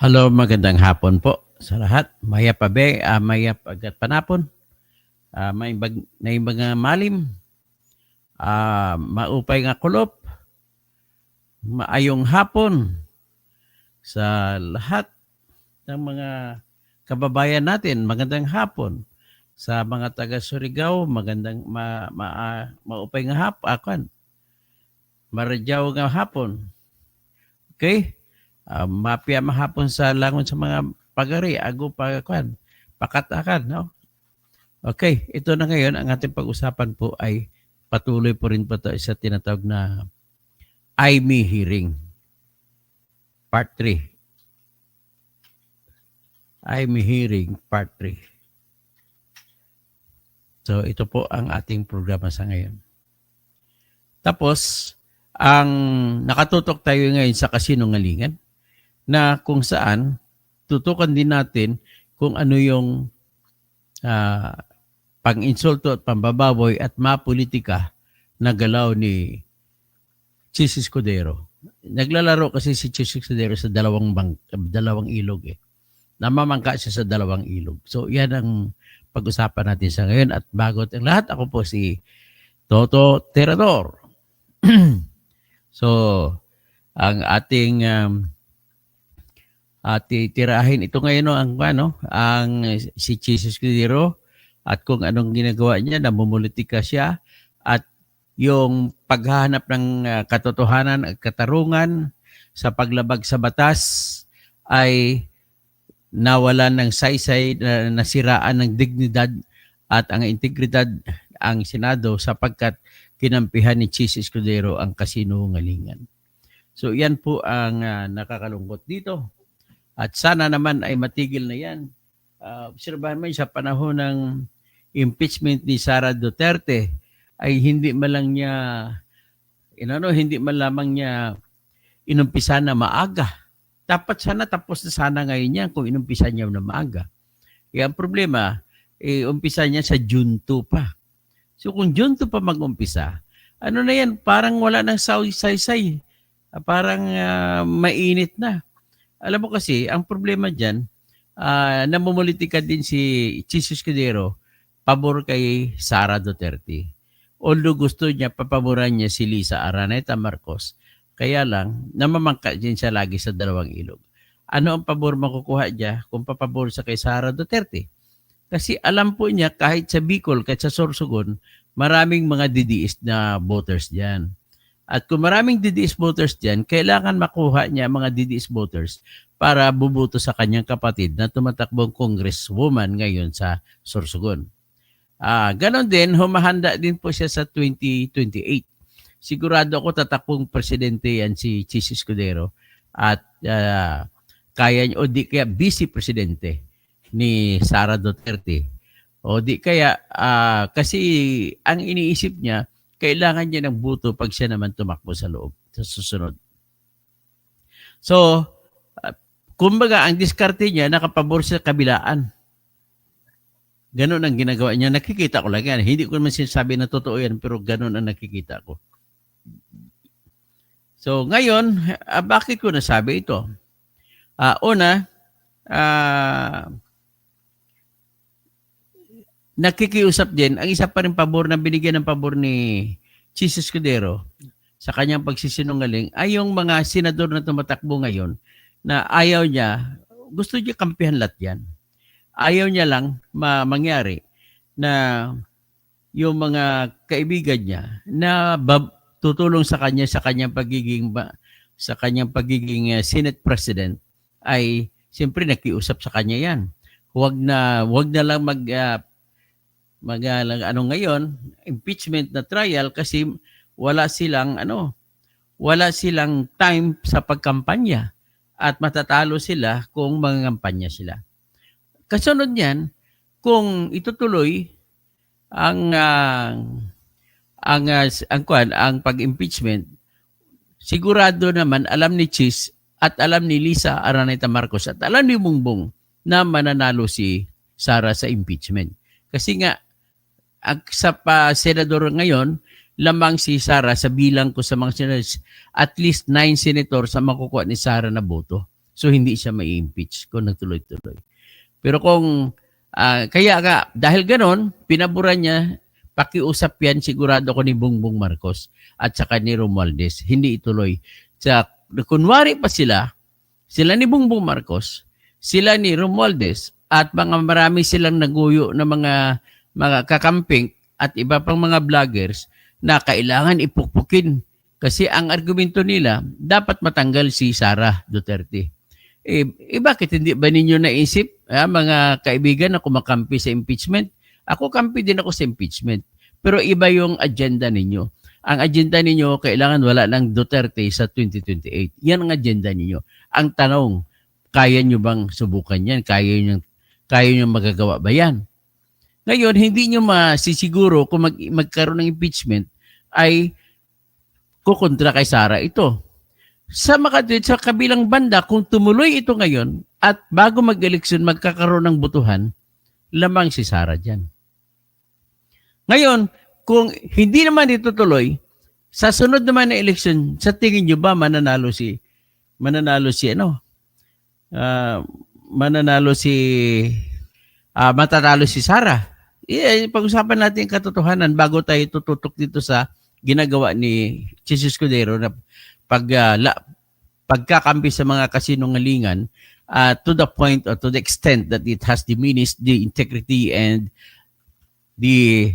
Hello, magandang hapon po sa lahat. Mayap agad panapon. May mga malim, maupay nga kulop, maayong hapon sa lahat ng mga kababayan natin. Magandang hapon sa mga taga Surigao. Magandang maupay nga hapon. Maradyaw nga hapon. Okay? Mapia mahapon sa langon sa mga pagari, pakatakan, no? Okay, ito na ngayon, ang ating pag-usapan po ay patuloy po rin po ito sa tinatawag na IME hearing, part 3. IME hearing, part 3. So, ito po ang ating programa sa ngayon. Tapos, ang nakatutok tayo ngayon sa kasinungalingan, na kung saan tutukan din natin kung ano yung pang-insulto at pambababoy at mapolitika na galaw ni Chis Escudero. Naglalaro kasi si Chis Escudero sa dalawang ilog eh. Namamangka siya sa dalawang ilog. So yan ang pag-usapan natin sa ngayon. At bago ang lahat, ako po si Toto Terador. So, ang ating tirahin ito ngayon ang si Chis Escudero at kung anong ginagawa niya, namumulitika siya at yung paghahanap ng katotohanan at katarungan sa paglabag sa batas ay nawalan ng saysay, nasiraan ng dignidad at ang integridad ang Senado sapagkat kinampihan ni Chis Escudero ang kasinungalingan. So yan po ang nakakalungkot dito. At sana naman ay matigil na yan. Obserbahan mo sa panahon ng impeachment ni Sara Duterte ay hindi man lang niya inumpisa na maaga. Dapat sana tapos na sana ngayon yan kung inumpisa niya na maaga. Kaya ang problema, umpisa niya sa June 2 pa. So kung June 2 pa mag-umpisa, ano na yan, parang wala nang saysay. Parang mainit na. Alam mo kasi, ang problema dyan, namumulitika din si Chis Escudero pabor kay Sara Duterte. Although gusto niya, papaboran niya si Lisa Araneta Marcos, kaya lang, namamangka din siya lagi sa dalawang ilog. Ano ang pabor makukuha niya kung papabor sa kay Sara Duterte? Kasi alam po niya, kahit sa Bicol, kahit sa Sorsogon, maraming mga DDS na voters dyan. At kung maraming DDS voters dyan, kailangan makuha niya mga DDS voters para bubuto sa kanyang kapatid na tumatakbong congresswoman ngayon sa Sorsogon. Ganon din, humahanda din po siya sa 2028. Sigurado ako tatakbong presidente yan si Chis Escudero at kaya o di kaya vice presidente ni Sara Duterte. O di kaya kasi ang iniisip niya, kailangan niya ng buto pag siya naman tumakbo sa loob, sa susunod. So, kumbaga, ang diskarte niya, nakapabor sa kabilaan. Ganon ang ginagawa niya. Nakikita ko lang yan. Hindi ko naman sinasabi na totoo yan, pero ganon ang nakikita ko. So, ngayon, bakit ko nasabi ito? Una, nakikiusap din, ang isa pa rin pabor na binigyan ng pabor ni Chis Escudero sa kanyang pagsisinungaling ay yung mga senador na tumatakbo ngayon na ayaw niya, gusto niya kampihan lahat yan. Ayaw niya lang mangyari na yung mga kaibigan niya na tutulong sa kanya sa kanyang pagiging Senate President ay siyempre nakiusap sa kanya yan. Huwag na lang ngayon impeachment na trial kasi wala silang time sa pagkampanya at matatalo sila kung mangangampanya sila. Kasunod niyan, kung itutuloy ang pag-impeachment, sigurado naman alam ni Chis at alam ni Lisa Araneta Marcos at alam ni Bongbong na mananalo si Sara sa impeachment. Kasi nga sa senador ngayon, lamang si Sara sa bilang ko sa mga senators, at least 9 senators sa makukuha ni Sara na boto. So hindi siya mai-impeach kung nagtuloy-tuloy. Pero kung kaya nga dahil ganon, pinaboran niya, pakiusap yan sigurado ko ni Bongbong Marcos at saka ni Romualdez, hindi ituloy. Sa kunwari pa sila ni Bongbong Marcos, sila ni Romualdez at marami silang naguyo na mga kakamping at iba pang mga vloggers na kailangan ipukpukin kasi ang argumento nila dapat matanggal si Sara Duterte. Bakit hindi ba ninyo naisip, mga kaibigan na kumakampi sa impeachment? Ako kampi din ako sa impeachment. Pero iba yung agenda ninyo. Ang agenda ninyo, kailangan wala ng Duterte sa 2028. Yan ang agenda ninyo. Ang tanong, kaya nyo bang subukan yan? Kaya nyo magagawa ba yan? Ngayon, hindi nyo masisiguro kung magkaroon ng impeachment ay kukontra kay Sara ito. Sa kabilang banda, kung tumuloy ito ngayon at bago mag-eleksyon magkakaroon ng botohan, lamang si Sara dyan. Ngayon, kung hindi naman ito tuloy, sa sunod naman na eleksyon, sa tingin nyo ba matatalo si Sara? Pag-usapan natin yung katotohanan bago tayo tututok dito sa ginagawa ni Chis Escudero na pagkakampi sa mga kasinungalingan to the point or to the extent that it has diminished the integrity and the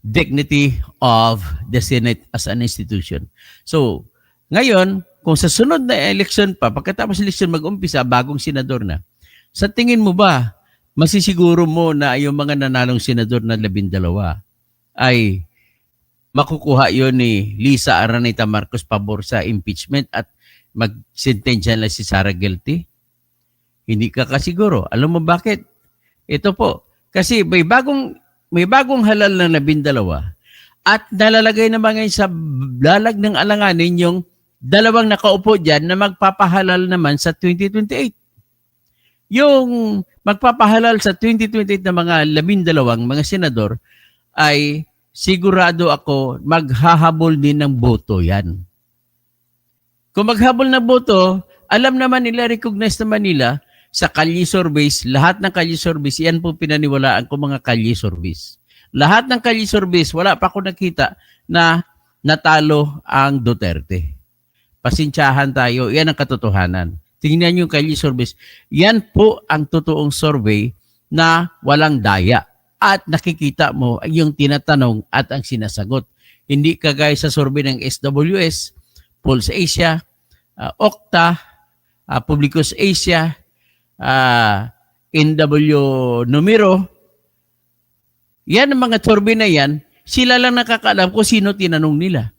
dignity of the Senate as an institution. So, ngayon, kung sa sunod na election pa, pagkatapos election mag-umpisa, bagong senador na, sa tingin mo ba, masisiguro mo na yung mga nanalong senador na 12 ay makukuha yon ni Lisa Araneta Marcos pabor sa impeachment at magsentensya na si Sara guilty? Hindi ka kasiguro. Alam mo bakit? Ito po. Kasi may bagong halal na 12 at nalalagay naman ngayon sa lalag ng alanganin yung dalawang nakaupo dyan na magpapahalal naman sa 2028. Yung magpapahalal sa 2028 na mga 12 mga senador ay sigurado ako maghahabol din ng boto yan. Kung maghabol ng boto, alam naman nila, recognize naman nila sa kalye surveys, lahat ng kalye surveys, yan po pinaniwalaan ko mga kalye surveys. Lahat ng kalye surveys, wala pa ako nakita na natalo ang Duterte. Pasensyahan tayo, yan ang katotohanan. Tingnan yung kalye surveys. Yan po ang totoong survey na walang daya. At nakikita mo yung tinatanong at ang sinasagot. Hindi kagaya sa survey ng SWS, Pulse Asia, Okta, Publicus Asia, NW Numero. Yan ang mga survey na yan, sila lang nakakaalam kung sino tinanong nila.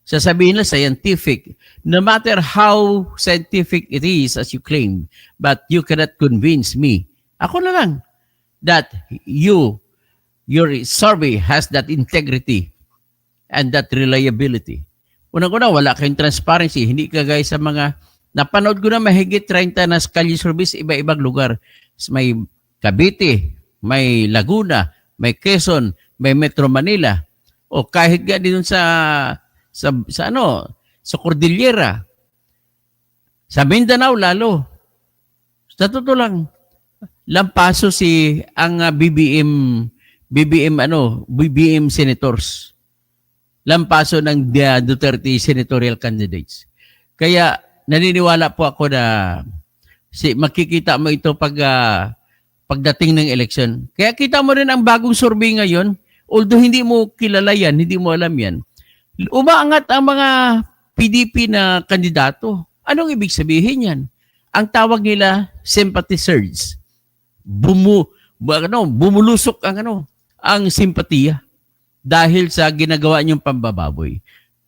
Sasabihin nila scientific. No matter how scientific it is as you claim, but you cannot convince me. Ako na lang that your survey has that integrity and that reliability. Unang-una, wala kayong transparency. Hindi kagaya sa mga napanood ko na mahigit 30 na kalye surveys iba-ibang lugar. May Cavite, may Laguna, may Quezon, may Metro Manila. O kahit nga din sa Cordillera. Sa Mindanao lalo. Sa totoo lang, lampaso ang BBM senators. Lampaso ng Duterte senatorial candidates. Kaya naniniwala po ako na makikita mo ito pagdating ng election. Kaya kita mo rin ang bagong survey ngayon, although hindi mo kilala yan, hindi mo alam yan, umaangat ang mga PDP na kandidato. Anong ibig sabihin yan? Ang tawag nila sympathy surge. Bumulusok ang simpatiya dahil sa ginagawa niyong pambababoy.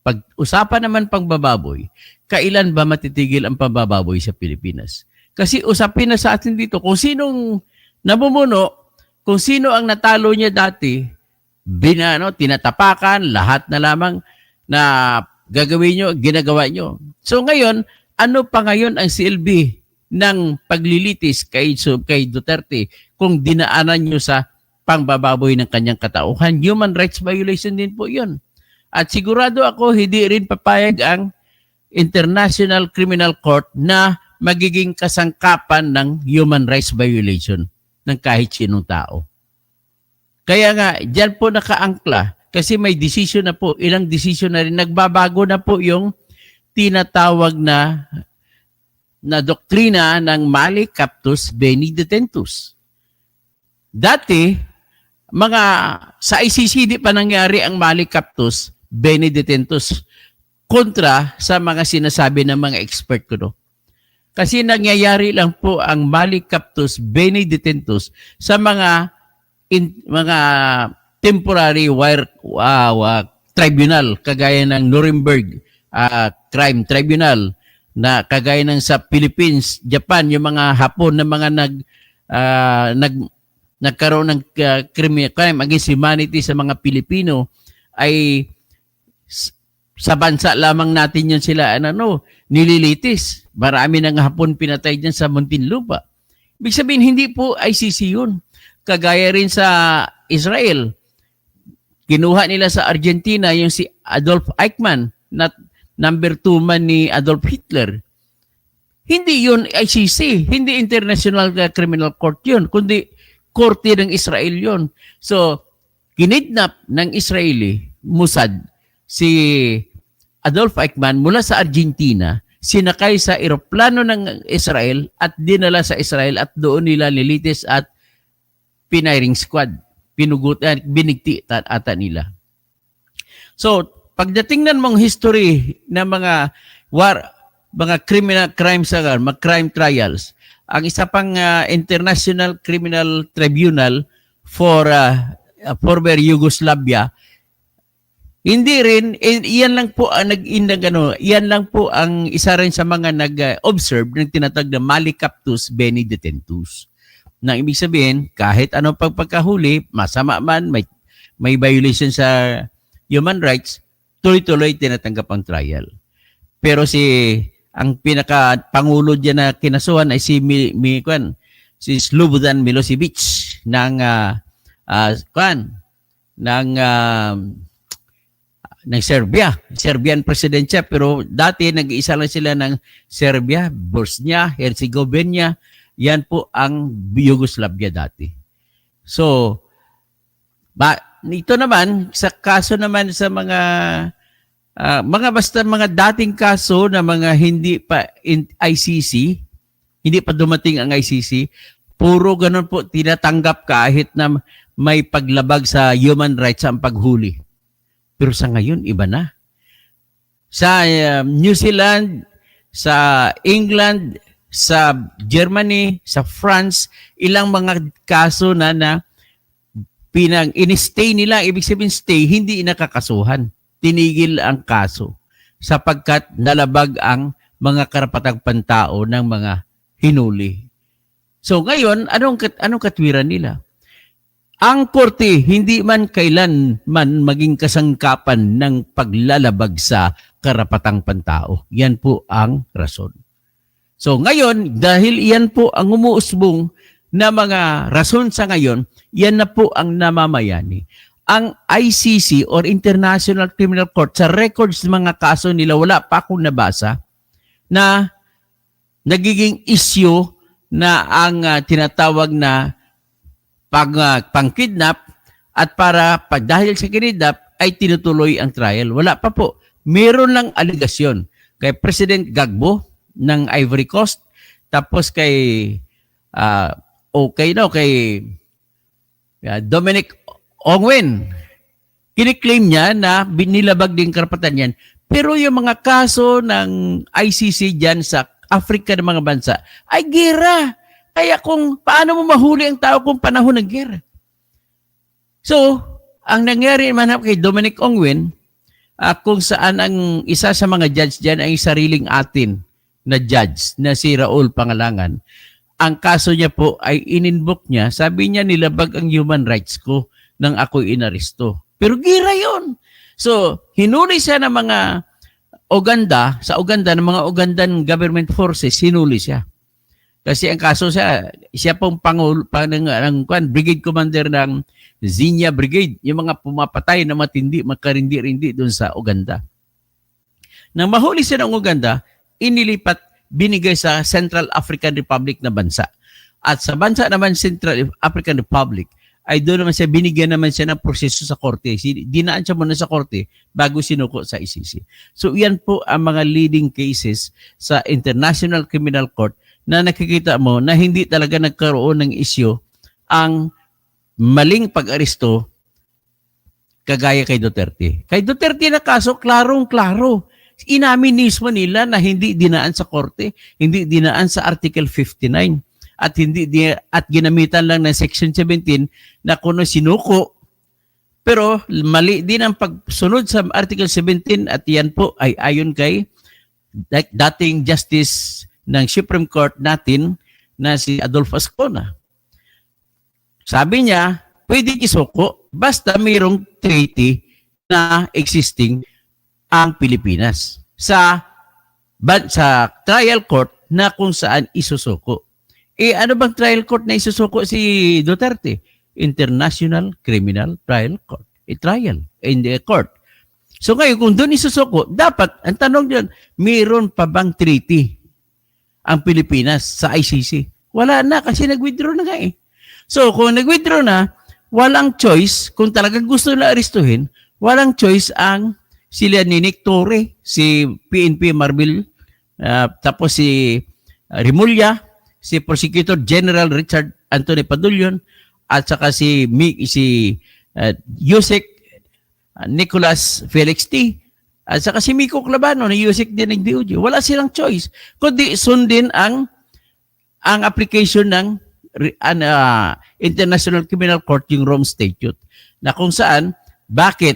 Pag-usapan naman pambababoy, kailan ba matitigil ang pambababoy sa Pilipinas? Kasi usapin na sa atin dito kung sinong namumuno, kung sino ang natalo niya dati, tinatapakan, lahat na lamang na gagawin nyo, ginagawa nyo. So ngayon, ano pa ngayon ang silbi ng paglilitis kay Duterte kung dinaanan nyo sa pangbababoy ng kanyang katauhan? Human rights violation din po yun. At sigurado ako, hindi rin papayag ang International Criminal Court na magiging kasangkapan ng human rights violation ng kahit sinong tao. Kaya nga, dyan po nakaangkla kasi may decision na po, ilang decision na rin, nagbabago na po yung tinatawag na doktrina ng Mali Captus Beni Detentus. Dati, sa ICC di pa nangyari ang Mali Captus Beni Detentus kontra sa mga sinasabi ng mga expert ko. No? Kasi nangyayari lang po ang Mali Captus Beni Detentus sa mga temporary tribunal kagaya ng Nuremberg Crime Tribunal na kagaya ng sa Philippines, Japan, yung mga Hapon na mga nagkaroon ng crime against humanity sa mga Pilipino ay sa bansa lamang natin yun sila nililitis. Marami ng Hapon pinatay dyan sa Muntinlupa. Ibig sabihin, hindi po ICC yun. Kagaya rin sa Israel. Kinuha nila sa Argentina yung si Adolf Eichmann, na number 2 man ni Adolf Hitler. Hindi yun ICC, hindi International Criminal Court yun, kundi korte ng Israel yun. So, kinidnap ng Israeli, Mossad, si Adolf Eichmann mula sa Argentina, sinakay sa eroplano ng Israel at dinala sa Israel at doon nila nilitis at piniring squad. Pinugutan, binigti ata nila. So, pagdating ng mong history ng mga crimes, mga crime trials, ang isa pang International Criminal Tribunal for former Yugoslavia, hindi rin, iyan lang po ang iyan lang po ang isa rin sa mga nag-observe ng tinatag na Mali Captus Beni Detentus. Na ibig sabihin, kahit anong pagpagkahuli, masama man, may violation sa human rights, tuloy-tuloy tinatanggap ang trial. Pero ang pinaka-pangulo dyan na kinasuhan ay si Slobodan Milosevic ng Serbia. Serbian president siya, pero dati nag-iisa lang sila ng Serbia, Bosnia, Herzegovina. Yan po ang Yugoslavia dati. So, ito naman, sa kaso naman sa mga dating kaso na mga hindi pa ICC, hindi pa dumating ang ICC, puro ganun po tinatanggap kahit na may paglabag sa human rights ang paghuli. Pero sa ngayon, iba na. Sa New Zealand, sa England, sa Germany, sa France, ilang mga kaso na in-stay nila, ibig sabihin stay, hindi nakakasuhan. Tinigil ang kaso sapagkat nalabag ang mga karapatang pantao ng mga hinuli. So ngayon, anong katwiran nila? Ang korte hindi man kailan man maging kasangkapan ng paglalabag sa karapatang pantao. Yan po ang rason. So ngayon, dahil iyan po ang umuusbong na mga rason sa ngayon, yan na po ang namamayani. Ang ICC or International Criminal Court, sa records ng mga kaso nila, wala pa akong nabasa na nagiging issue na ang tinatawag na pang-kidnap at dahil sa kidnap ay tinutuloy ang trial. Wala pa po. Meron lang aligasyon kay President Gbagbo ng Ivory Coast, tapos kay Dominic Ongwen. Kiniklaim niya na binilabag din karapatan yan. Pero yung mga kaso ng ICC dyan sa Africa ng mga bansa ay gera. Kaya paano mo mahuli ang tao kung panahon ng gera? So, ang nangyari naman kay Dominic Ongwen, kung saan ang isa sa mga judge dyan ay sariling atin na judge na si Raul Pangalangan. Ang kaso niya po ay ininvoke niya, sabi niya nilabag ang human rights ko nang ako'y inaresto. Pero gira yun. So, hinuli siya ng mga sa Uganda, ng mga Ugandan government forces, hinuli siya. Kasi ang kaso siya pong brigade commander ng Zinya Brigade, yung mga pumapatay na matindi, makarindi-rindi doon sa Uganda. Nang mahuli siya ng Uganda, inilipat binigay sa Central African Republic na bansa. At sa bansa naman Central African Republic, ay doon naman siya, binigyan naman siya ng proseso sa korte. Dinaan siya muna sa korte bago sinuko sa ICC. So yan po ang mga leading cases sa International Criminal Court na nakikita mo na hindi talaga nagkaroon ng isyu ang maling pag-aresto kagaya kay Duterte. Kay Duterte na kaso, klarong-klaro. Inamin mismo nila na hindi dinaan sa korte, hindi dinaan sa Article 59 at ginamitan lang ng Section 17 na kuno sinuko. Pero mali din ang pagsunod sa Article 17 at yan po ay ayon kay dating Justice ng Supreme Court natin na si Adolfo Ascona. Sabi niya, pwede isuko basta mayroong treaty na existing ang Pilipinas sa trial court na kung saan isusuko. Ano bang trial court na isusuko si Duterte? International Criminal Trial Court. Trial in the court. So ngayon, kung doon isusuko, dapat, ang tanong dyan, mayroon pa bang treaty ang Pilipinas sa ICC? Wala na kasi nag-withdraw na nga eh. So kung nag-withdraw na, walang choice, kung talagang gusto na aristuhin, walang choice ang sila ni Nick Torre, si PNP Marbil, tapos si Remulla, si Prosecutor General Richard Anthony Padulyon, at saka si Yusek Nicolas Felix T. At saka si Miko Clavano na Yusek din ng DOJ. Wala silang choice kundi sundin ang application ng International Criminal Court, yung Rome Statute, na kung saan,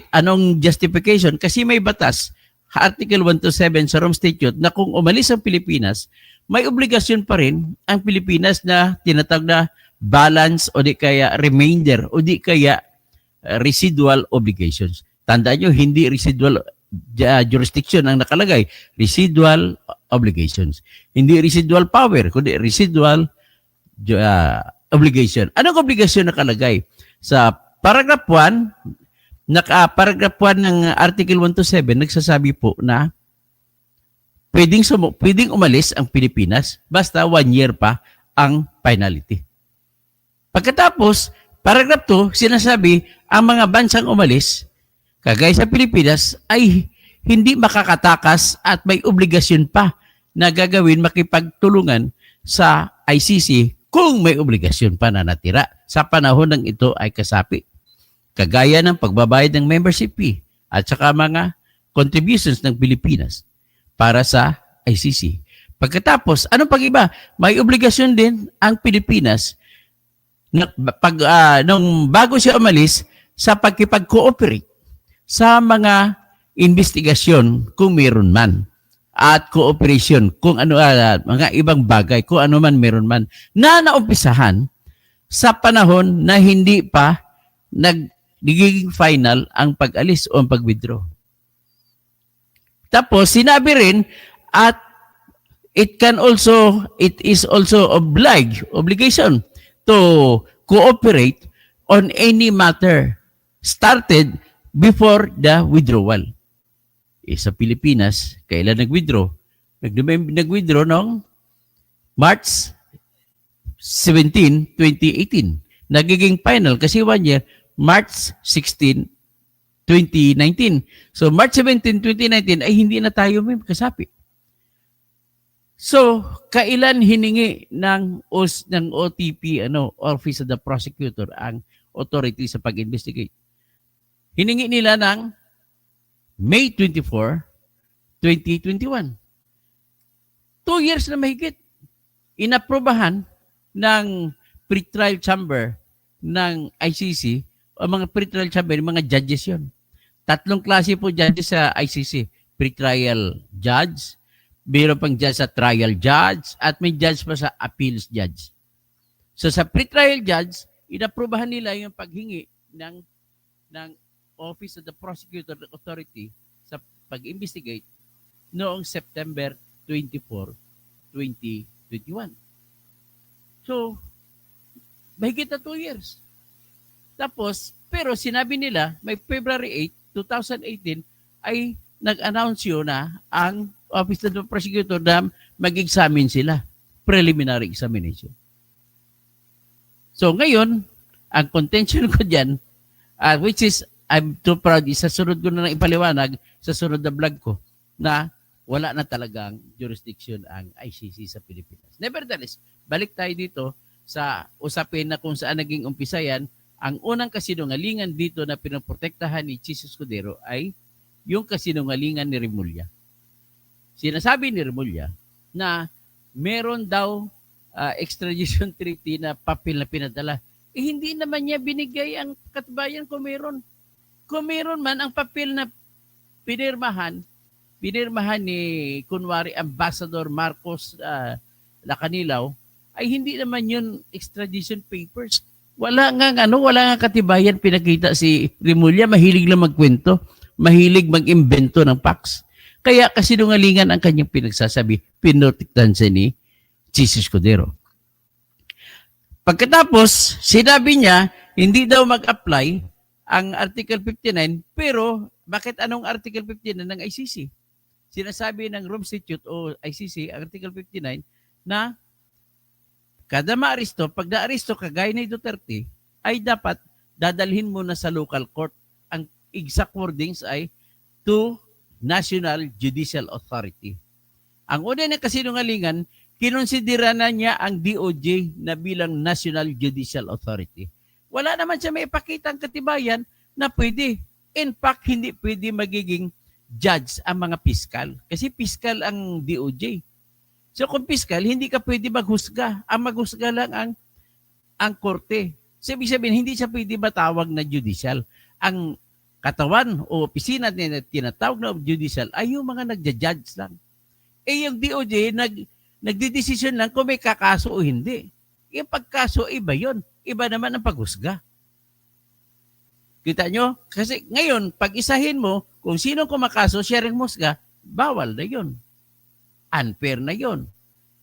anong justification? Kasi may batas, Article 127 sa Rome Statute, na kung umalis ang Pilipinas, may obligasyon pa rin ang Pilipinas na tinatawag na balance o di kaya remainder o di kaya residual obligations. Tandaan nyo, hindi residual jurisdiction ang nakalagay. Residual obligations. Hindi residual power, kundi residual obligation. Anong obligasyon nakalagay? Sa paragraph 1, paragraph 1 ng Article 127, nagsasabi po na pwedeng umalis ang Pilipinas basta 1 year pa ang penalty. Pagkatapos, paragraph 2, sinasabi ang mga bansang umalis, kagaya sa Pilipinas, ay hindi makakatakas at may obligasyon pa na gagawin makipagtulungan sa ICC kung may obligasyon pa na natira sa panahon ng ito ay kasapi. Kagaya ng pagbabayad ng membership fee at saka mga contributions ng Pilipinas para sa ICC. Pagkatapos, anong pag-iba? May obligasyon din ang Pilipinas na nung bago siya umalis sa pagkipag-cooperate sa mga investigasyon kung meron man at cooperation kung ano mga ibang bagay kung ano man meron man na naumpisahan sa panahon na hindi pa nagiging final ang pag-alis o ang pag-withdraw. Tapos sinabi rin at it is also obligation to cooperate on any matter started before the withdrawal. Sa Pilipinas, kailan nag-withdraw? Nag-withdraw noong March 17, 2018. Nagiging final kasi 1 year, March 16, 2019. So March 17, 2019 ay hindi na tayo may kasapi. So, kailan hiningi ng OTP, Office of the Prosecutor, ang authority sa pag-investigate? Hiningi nila ng May 24, 2021. 2 years na mahigit. Inaprobahan ng pre-trial chamber ng ICC, o mga pre-trial chamber, mga judges yon. 3 klase po judges sa ICC. Pre-trial judge, mayroon pang judge sa trial judge, at may judge pa sa appeals judge. So sa pre-trial judge, inaprobahan nila yung paghingi ng Office of the Prosecutor Authority sa pag-investigate noong September 24, 2021. So, mahigit na 2 years. Tapos, pero sinabi nila, may February 8, 2018, ay nag-announce yun na ang Office of the Prosecutor na mag-examine sila. Preliminary examination. So ngayon, ang contention ko dyan, which is, I'm too proud, sa sunod ko na lang ipaliwanag sa sunod na vlog ko, na wala na talagang jurisdiction ang ICC sa Pilipinas. Nevertheless, balik tayo dito sa usapin na kung saan naging umpisa yan. Ang unang kasinungalingan dito na pinoprotektahan ni Chis Escudero ay yung kasinungalingan ni Remulla. Sinasabi ni Remulla na meron daw extradition treaty na papel na pinadala. Hindi naman niya binigay ang katibayan kung meron. Kung meron man ang papel na pinirmahan ni kunwari Ambassador Marcos Lacanilaw, ay hindi naman yun extradition papers. Wala nga katibayan pinakita si Remulla. Mahilig lang magkwento, mahilig mag-imbento ng facts. Kaya kasinungalingan ang kanyang pinagsasabi, pinotektahan siya ni Chis Escudero. Pagkatapos, sinabi niya, hindi daw mag-apply ang Article 59, pero bakit anong Article 59 ng ICC? Sinasabi ng Rome Statute o ICC, Article 59, na kada maaresto, pag naaresto ka gaya ni Duterte, ay dapat dadalhin mo na sa local court. Ang exact wordings ay to National Judicial Authority. Ang una na kasinungalingan, kinonsidera na niya ang DOJ na bilang National Judicial Authority. Wala naman siya may ipakita ang katibayan na pwede. In fact, hindi pwede magiging judge ang mga piskal. Kasi piskal ang DOJ. So kung piskal, hindi ka pwede maghusga. Ang maghusga lang ang korte. So ibig sabihin, hindi siya pwede matawag na judicial. Ang katawan o opisina na tinatawag na judicial ay yung mga nagja-judge lang. Yung DOJ, nagdidesisyon lang kung may kakaso o hindi. Yung pagkaso, iba yun. Iba naman ang paghusga. Kita nyo? Kasi ngayon, pag isahin mo, kung sino kumakaso, siya rin musga, bawal na yun. Unfair na yun.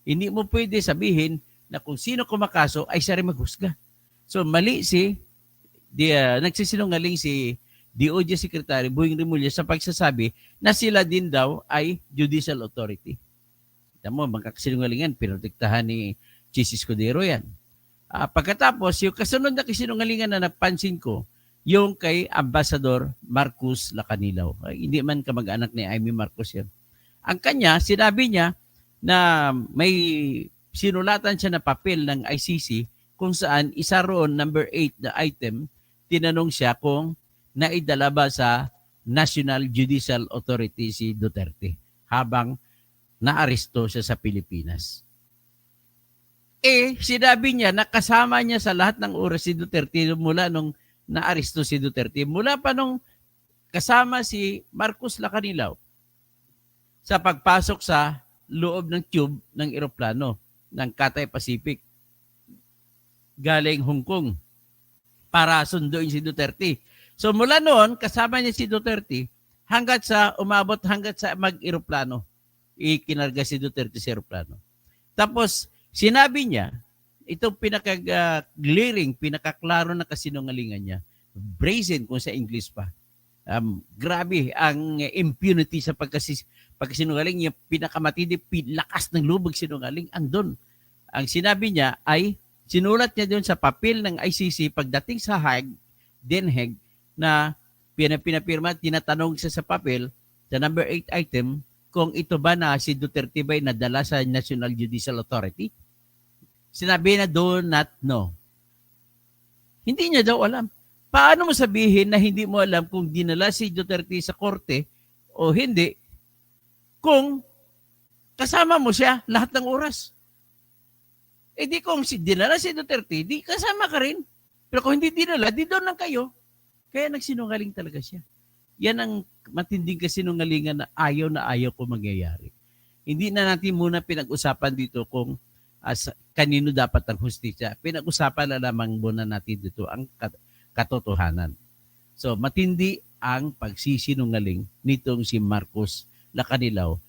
Hindi mo pwede sabihin na kung sino kumakaso ay siya rin maghusga. So mali nagsisinungaling si DOJ Secretary Boying Remulla sa pagsasabi na sila din daw ay judicial authority. Kita mo, magkakasinungalingan, pinotektahan ni Chis Escudero yan. Pagkatapos, yung kasunod na kasinungalingan na napansin ko, yung kay Ambassador Marcos Lacanilaw. Hindi man kamag-anak ni Amy Marcos yan. Ang kanya, sinabi niya na may sinulatan siya na papel ng ICC kung saan isa roon, number 8 na item, tinanong siya kung naidala ba sa National Judicial Authority si Duterte habang naaresto siya sa Pilipinas. Sinabi niya na kasama niya sa lahat ng oras si Duterte mula nung naaresto si Duterte. Mula pa nung kasama si Marcos Lacanilaw sa pagpasok sa loob ng tube ng eroplano ng Cathay Pacific galing Hong Kong para sunduin si Duterte. So mula noon, kasama niya si Duterte hanggat sa mag-eroplano. Ikinarga si Duterte sa eroplano. Tapos sinabi niya, itong pinaka-glaring, pinaka-klaro na kasinungalingan niya, brazen kung sa English pa. Grabe ang impunity sa pagkasinungaling, yung pinakamatindi, lakas ng lubog sinungaling, andun. Ang sinabi niya ay, sinulat niya doon sa papel ng ICC pagdating sa Den Haag, na pinapirma, tinatanong siya sa papel, sa number 8 item, kung ito ba na si Duterte ba'y nadala sa National Judicial Authority. Sinabi na do not know. Hindi niya daw alam. Paano mo sabihin na hindi mo alam kung dinala si Duterte sa korte o hindi kung kasama mo siya lahat ng oras? Di kung dinala si Duterte, di kasama ka rin. Pero kung hindi dinala, di doon lang kayo. Kaya nagsinungaling talaga siya. Yan ang matinding kasinungalingan na ayaw ko mangyayari. Hindi na natin muna pinag-usapan dito kung kanino dapat ang hustisya. Pinag-usapan na lamang muna natin dito ang katotohanan. So, matindi ang pagsisinungaling nitong si Marcos Lacanilaw.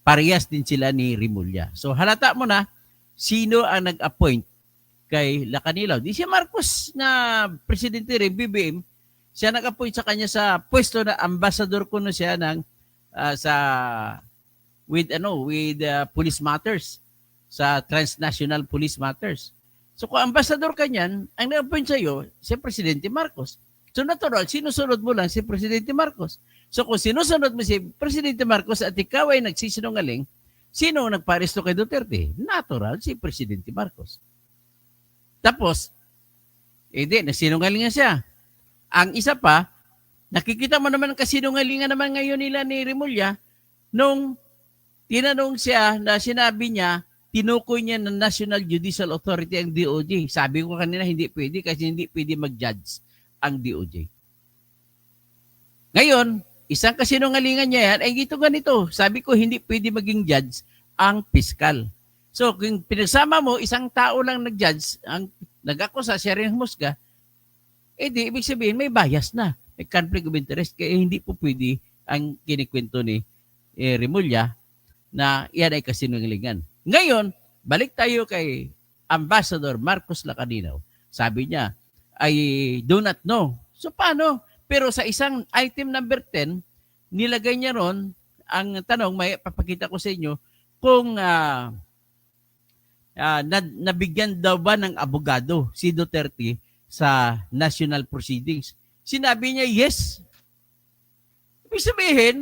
Parehas din sila ni Remulla. So, halata mo na sino ang nag-appoint kay Lacanilaw. Di siya Marcos na presidente rin, BBM. Siya nag-appoint sa kanya sa pwesto na ambassador ko na siya sa with police matters sa transnational police matters. So kung ambassador ka niyan, ang na-appoint sa'yo, si Presidente Marcos. So natural, sinusunod mo lang si Presidente Marcos. So kung sinusunod mo si Presidente Marcos at ikaw ay nagsisinungaling, sino ang nagparesto kay Duterte? Natural, si Presidente Marcos. Tapos, nasinungaling nga siya. Ang isa pa, nakikita mo naman ang kasinungalingan naman ngayon nila ni Remulla nung tinanong siya na sinabi niya, tinukoy niya ng National Judicial Authority ang DOJ. Sabi ko kanina, hindi pwede kasi hindi pwede mag-judge ang DOJ. Ngayon, isang kasinungalingan niya yan, ay ganito. Sabi ko, hindi pwede maging judge ang piskal. So, kung pinagsama mo, isang tao lang nag-judge, ang nag-akusa, siya rin humusga, ibig sabihin, may bias na. May conflict of interest. Kaya hindi po pwede ang kinikwento ni Remulla na yan ay kasinungalingan. Ngayon, balik tayo kay Ambassador Marcos Lacaninaw. Sabi niya, I do not know. So paano? Pero sa isang item number 10, nilagay niya ron, ang tanong, may papakita ko sa inyo, kung nabigyan daw ba ng abogado si Duterte sa national proceedings. Sinabi niya, yes. Ibig sabihin,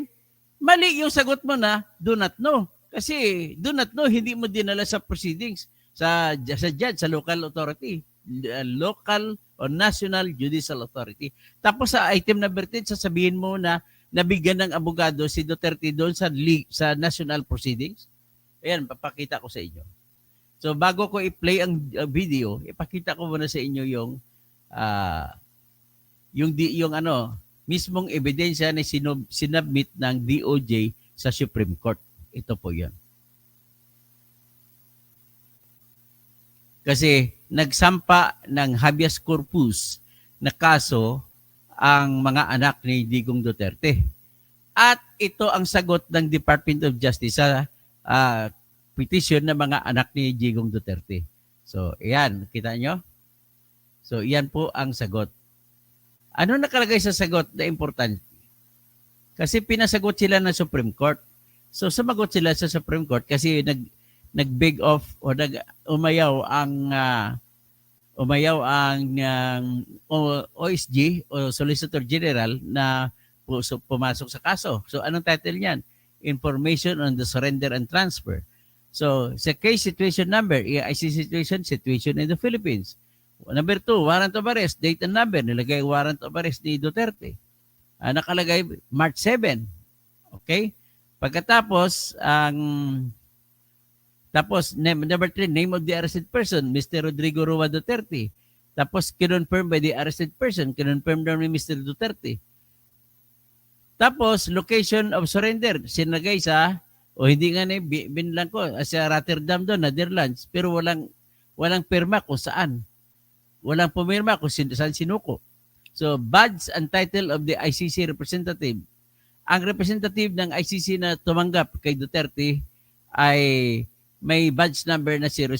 mali yung sagot mo na, do not know. Kasi do not know, hindi mo dinala sa proceedings, sa judge, sa local authority, local or national judicial authority. Tapos sa item number 10, sasabihin mo na nabigyan ng abogado si Duterte doon sa national proceedings. Ayan, papakita ko sa inyo. So bago ko i-play ang video, ipakita ko muna sa inyo yung mismong ebidensya na sinubmit ng DOJ sa Supreme Court. Ito po 'yon. Kasi nagsampa ng habeas corpus na kaso ang mga anak ni Digong Duterte. At ito ang sagot ng Department of Justice sa petition ng mga anak ni Digong Duterte. So, iyan, kita nyo? So, iyan po ang sagot. Ano nakalagay sa sagot na importante? Kasi pinasagot sila ng Supreme Court. So, sumagot sila sa Supreme Court kasi nag-beg off o umayaw ang OSG o Solicitor General na pumasok sa kaso. So, anong title niyan? Information on the Surrender and Transfer. So, sa case situation number, ICC situation in the Philippines. Number 2, warrant of arrest, date and number. Nilagay warrant of arrest ni Duterte. Nakalagay March 7. Okay? Pagkatapos, number 3, name of the arrested person, Mr. Rodrigo Roa Duterte. Tapos, kinonfirm by the arrested person, kinonfirm daw ni Mr. Duterte. Tapos, location of surrender, sinagay sa, hindi nga na binlang ko, sa Rotterdam doon, Netherlands, pero walang pirma kung saan. Walang pumirma kung saan sinuko. So, badge and title of the ICC representative. Ang representative ng ICC na tumanggap kay Duterte ay may badge number na 001,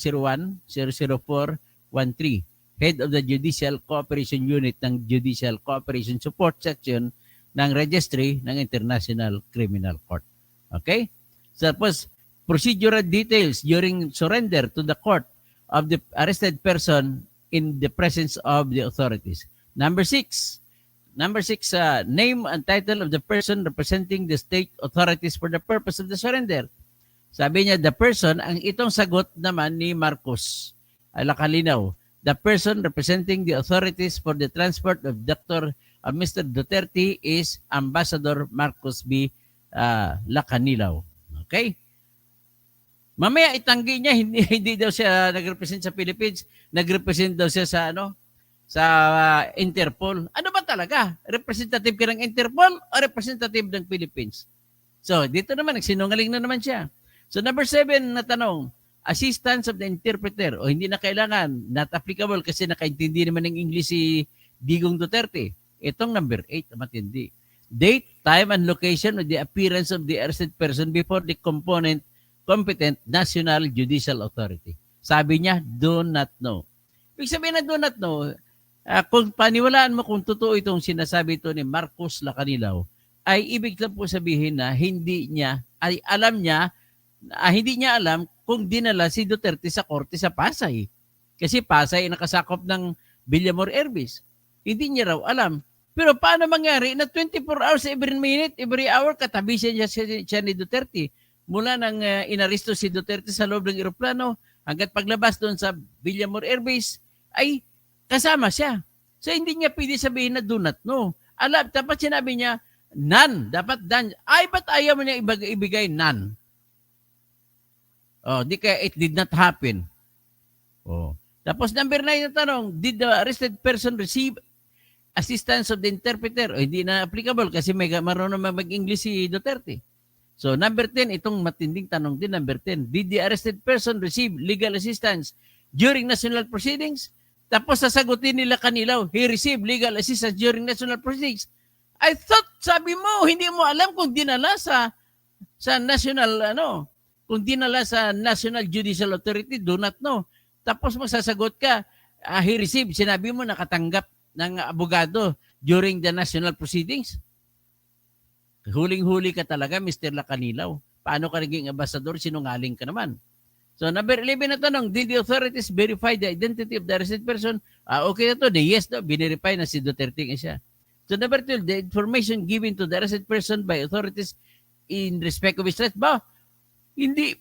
004, 13. Head of the Judicial Cooperation Unit ng Judicial Cooperation Support Section ng Registry ng International Criminal Court. Okay? So, tapos, procedural details during surrender to the court of the arrested person in the presence of the authorities. Number 6, name and title of the person representing the state authorities for the purpose of the surrender. Sabi niya, the person, ang itong sagot naman ni Marcos Lacaninaw, the person representing the authorities for the transport of Mr. Duterte is Ambassador Marcos B. Lacaninaw. Okay? Mamaya itanggi niya, hindi daw siya nag-represent sa Philippines, nag-represent daw siya sa Interpol. Ano ba talaga? Representative ka ng Interpol o representative ng Philippines? So, dito naman, nagsinungaling na naman siya. So, number 7 na tanong, assistance of the interpreter o hindi na kailangan, not applicable kasi nakaintindi naman ng English si Digong Duterte. Itong number 8, matindi. Date, time, and location of the appearance of the arrested person before the competent National Judicial Authority. Sabi niya, do not know. Ibig sabihin na do not know, kung paniwalaan mo kung totoo itong sinasabi ito ni Marcos Lacaninaw, ay ibig lang po sabihin na hindi niya ay alam niya, hindi niya alam kung dinala si Duterte sa korte sa Pasay. Kasi Pasay ay nakasakop ng Villamor Airbase. Hindi niya raw alam. Pero paano mangyari na 24 hours every minute, every hour, katabi siya ni Duterte. Mula nang inaresto si Duterte sa loob ng eroplano, hanggat paglabas doon sa Villamor Airbase, ay kasama siya. So hindi niya pwede sabihin na do not know. Alam, dapat sinabi niya, none. Dapat done. Ay, ba't ayaw mo niya ibigay none? Oh, di kaya it did not happen. Oh. Tapos number 9 na tanong, did the arrested person receive assistance of the interpreter? O, hindi na applicable kasi may marunong mag-English si Duterte. So number 10, itong matinding tanong din, number 10, did the arrested person receive legal assistance during national proceedings? Tapos sasagutin nila Kanilaw, he received legal assistance during national proceedings. I thought, sabi mo, hindi mo alam kung dinala sa national, kung dinala sa National Judicial Authority, do not know. Tapos magsasagot ka, he received, sinabi mo nakatanggap ng abogado during the national proceedings. Huling-huli ka talaga, Mr. Lacanilaw. Paano ka naging ambassador? Sinungaling ka naman. So number 11 na tanong, did the authorities verify the identity of the arrested person? Okay na to, yes, binirify na si Duterte siya. So number 12, the information given to the arrested person by authorities in respect of his rights. Ba, hindi,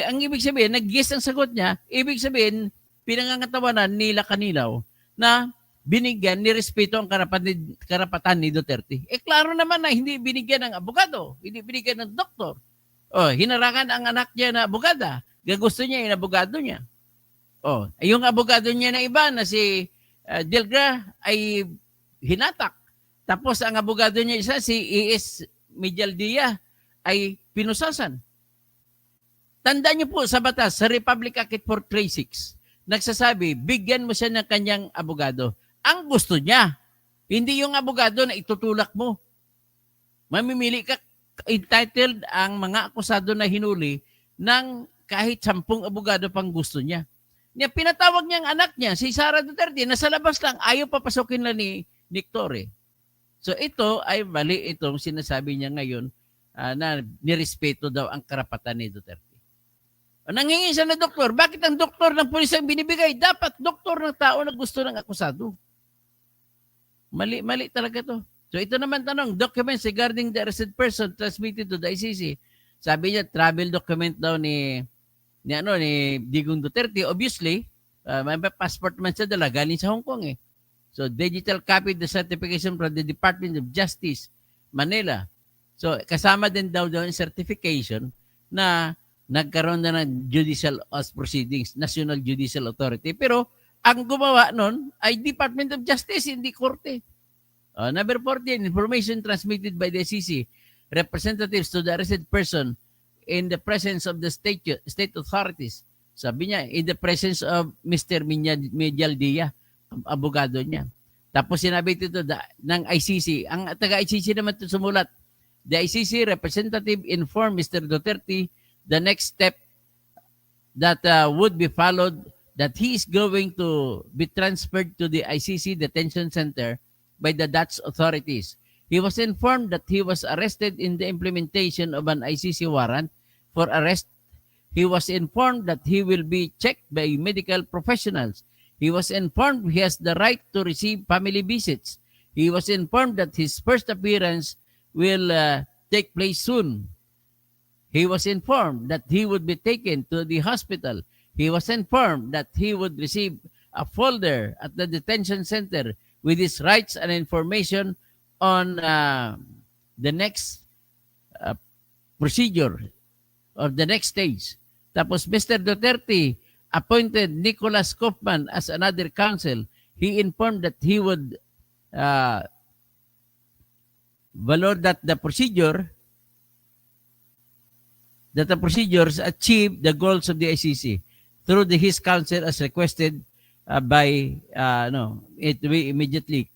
ang ibig sabihin, nag-yes ang sagot niya, ibig sabihin, pinangangatawanan nila Kanilaw na binigyan ni respeto ang karapatan ni Duterte. Klaro naman na hindi binigyan ng abogado, hindi binigyan ng doktor. Hinarangan ang anak niya na abogada. Gusto niya yung abogado niya. Yung abogado niya na iba na si Delgra ay hinatak. Tapos ang abogado niya isa, si E.S. Medialdia, ay pinusasan. Tandaan niyo po sa batas, sa Republic Act 436, nagsasabi, bigyan mo siya ng kanyang abogado. Ang gusto niya, hindi yung abogado na itutulak mo. Mamimili ka, entitled ang mga akusado na hinuli ng kahit 10 abogado pang gusto niya. Pinatawag niya ang anak niya, si Sara Duterte, nasa labas lang, ayaw papasukin lang ni Nick Torre. So ito ay mali itong sinasabi niya ngayon na nirespeto daw ang karapatan ni Duterte. Nanghingi siya na doktor. Bakit ang doktor ng pulis ang binibigay? Dapat doktor ng tao na gusto ng akusado. Mali talaga to. So ito naman tanong, documents regarding the arrested person transmitted to the ICC. Sabi niya, travel document daw ni Digong Duterte. Obviously, may passport man siya dala, galing sa Hong Kong eh. So digital copy of the certification from the Department of Justice, Manila. So kasama din daw yung certification na nagkaroon na ng judicial proceedings, National Judicial Authority. Pero ang gumawa nun ay Department of Justice, hindi korte. Number 14, information transmitted by the SEC, representatives to the arrested person in the presence of the state authorities. Sabi niya, in the presence of Mr. Medialdia, abogado niya. Tapos sinabi dito ng ICC, ang taga-ICC naman ito sumulat, the ICC representative informed Mr. Duterte the next step that would be followed, that he is going to be transferred to the ICC detention center by the Dutch authorities. He was informed that he was arrested in the implementation of an ICC warrant for arrest. He was informed that he will be checked by medical professionals. He was informed he has the right to receive family visits. He was informed that his first appearance will take place soon. He was informed that he would be taken to the hospital. He was informed that he would receive a folder at the detention center with his rights and information on the next procedure of the next stage. Tapos Mr. Duterte appointed Nicholas Kaufman as another counsel. He informed that he would valor that the procedures achieve the goals of the ICC through his counsel as requested it will be immediately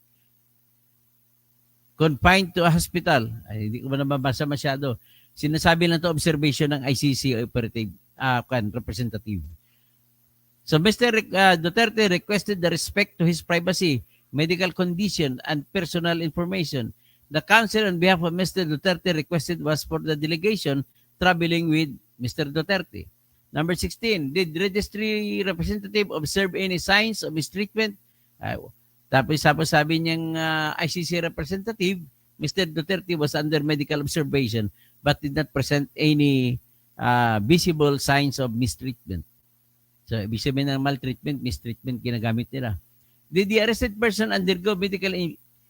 confined to a hospital. Ay, hindi ko ba nababasa masyado. Sinasabi lang to observation ng ICC operative representative. So Mr. Duterte requested the respect to his privacy, medical condition, and personal information. The counsel on behalf of Mr. Duterte requested was for the delegation traveling with Mr. Duterte. Number 16, did registry representative observe any signs of mistreatment? Tapos sabi niyang ICC representative, Mr. Duterte was under medical observation but did not present any visible signs of mistreatment. So, ibig sabihin ng maltreatment, mistreatment ginagamit nila. Did the arrested person undergo medical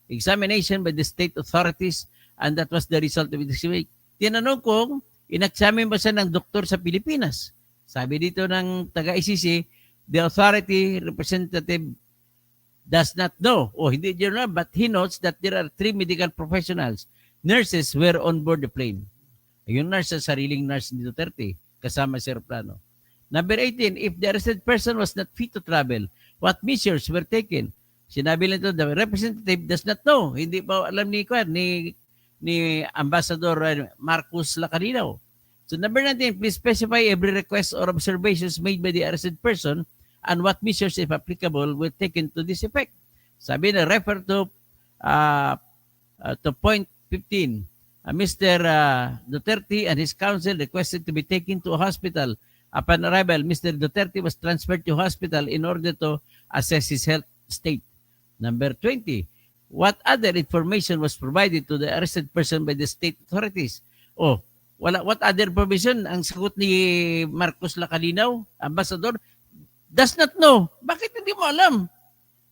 examination by the state authorities and that was the result of the investigation? Tinanong kung in-examine ba siya ng doktor sa Pilipinas. Sabi dito ng taga-ICC, the authority representative does not know, hindi niya na, but he notes that there are 3 medical professionals, nurses were on board the plane. Yung nurse, sariling nurse ni Duterte, kasama si aeroplano. Number 18, if the arrested person was not fit to travel, what measures were taken? Sinabi lang ito, the representative does not know. Hindi pa alam ni Ambassador Marcos Lacaninaw. So number 19, please specify every request or observations made by the arrested person and what measures, if applicable, were taken to this effect. Sabi na, refer to point 15. Mr. Duterte and his counsel requested to be taken to a hospital. Upon arrival, Mr. Duterte was transferred to hospital in order to assess his health state. Number 20, what other information was provided to the arrested person by the state authorities? What other information? Ang sagot ni Marcos Lacaninaw, Ambassador, does not know. Bakit hindi mo alam?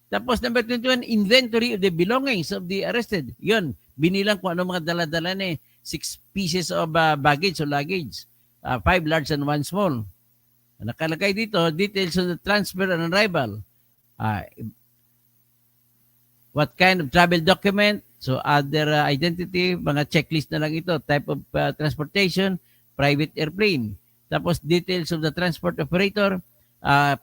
Tapos number 21, inventory of the belongings of the arrested. Yun, binilang kung ano mga dala-dala ni 6 pieces of baggage o luggage. 5 large and 1 small. Nakalagay dito, details of the transfer and arrival. What kind of travel document? So other identity, mga checklist na lang ito. Type of transportation, private airplane. Tapos details of the transport operator,